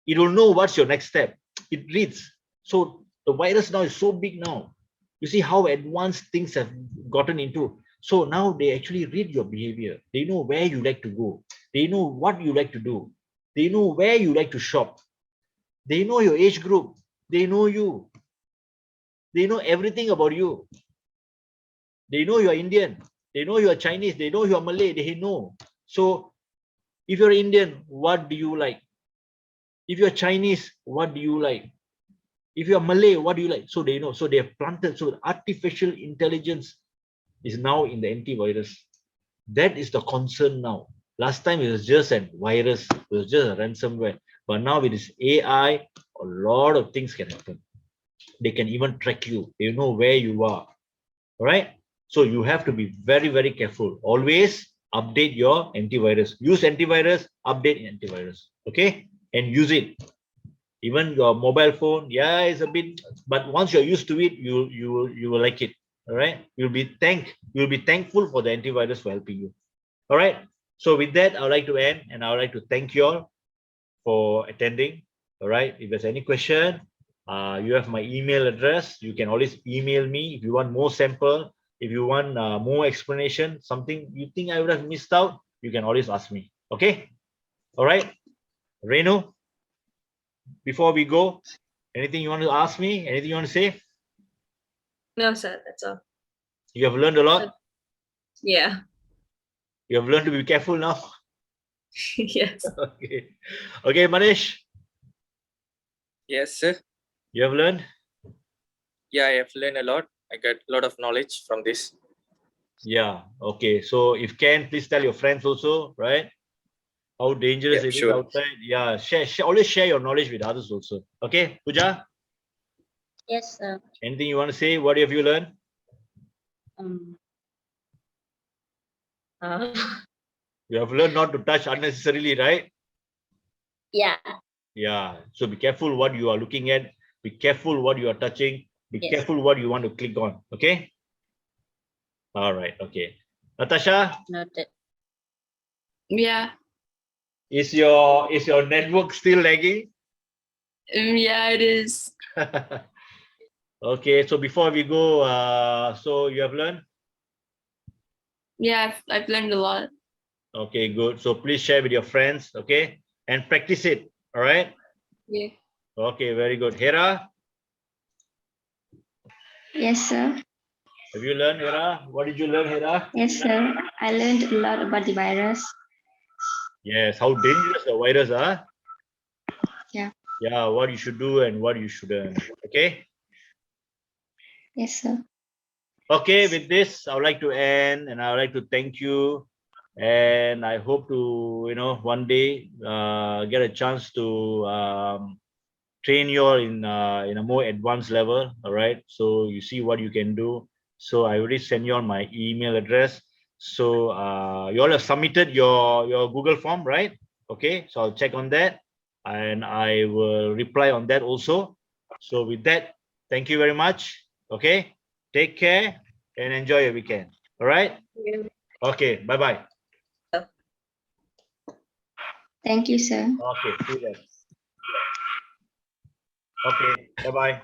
It will know what's your next step. It reads. So the virus now is so big now. You see how advanced things have gotten into. So now they actually read your behavior. They know where you like to go. They know what you like to do. They know where you like to shop. They know your age group. They know you. They know everything about you. They know you're Indian. They know you're Chinese. They know you're Malay. They know. So if you're Indian, what do you like? If you're Chinese, what do you like? If you are Malay, what do you like? So they know. So they have planted. So artificial intelligence is now in the antivirus. That is the concern now. Last time it was just a virus, it was just a ransomware. But now with this AI, a lot of things can happen. They can even track you. They know where you are. All right. So you have to be very, very careful. Always update your antivirus. Use antivirus, update antivirus. Okay. And use it. Even your mobile phone, yeah, it's a bit, but once you're used to it, you will like it. All right. You'll be thankful for the antivirus for helping you. All right. So with that, I would like to end, and I would like to thank you all for attending. All right. If there's any question, you have my email address. You can always email me if you want more sample. If you want more explanation, something you think I would have missed out, you can always ask me. Okay. All right. Renu, before we go, anything you want to ask me? Anything you want to say? No, sir, that's all. You have learned a lot. Yeah. You have learned to be careful now. Yes. Okay. Okay, Manish, Yes, sir. you have learned? Yeah, I have learned a lot. I got a lot of knowledge from this. Yeah. Okay. So if can, please tell your friends also, right? How dangerous Yeah, it is sure. outside. Yeah. Always share your knowledge with others also. Okay. Pooja, Yes, sir. anything you want to say? What have you learned? Um, You have learned not to touch unnecessarily, right? yeah. Yeah. So be careful what you are looking at. Be careful what you are touching. Be Yes. careful what you want to click on. Okay. All right. Okay. Natasha, Noted. Yeah. is your network still lagging? Yeah, it is. Okay. So before we go, so you have learned. Yeah, I've learned a lot. Okay, good. So please share with your friends, okay? And practice it, all right? Yeah. Okay, very good. Hera, Yes, sir. have you learned, Hera? What did you learn, Hera? Yes, sir. I learned a lot about the virus. Yes, how dangerous the virus are. Yeah. Yeah, what you should do and what you shouldn't, okay? Yes, sir. Okay, with this, I would like to end, and I would like to thank you. And I hope to, one day get a chance to train you all in a more advanced level. All right, so you see what you can do. So I already sent you all my email address. So you all have submitted your Google form, right? Okay, so I'll check on that, and I will reply on that also. So with that, thank you very much. Okay, take care and enjoy your weekend. All right. Okay, bye bye. Thank you, sir. Okay, see you then. Okay, bye bye.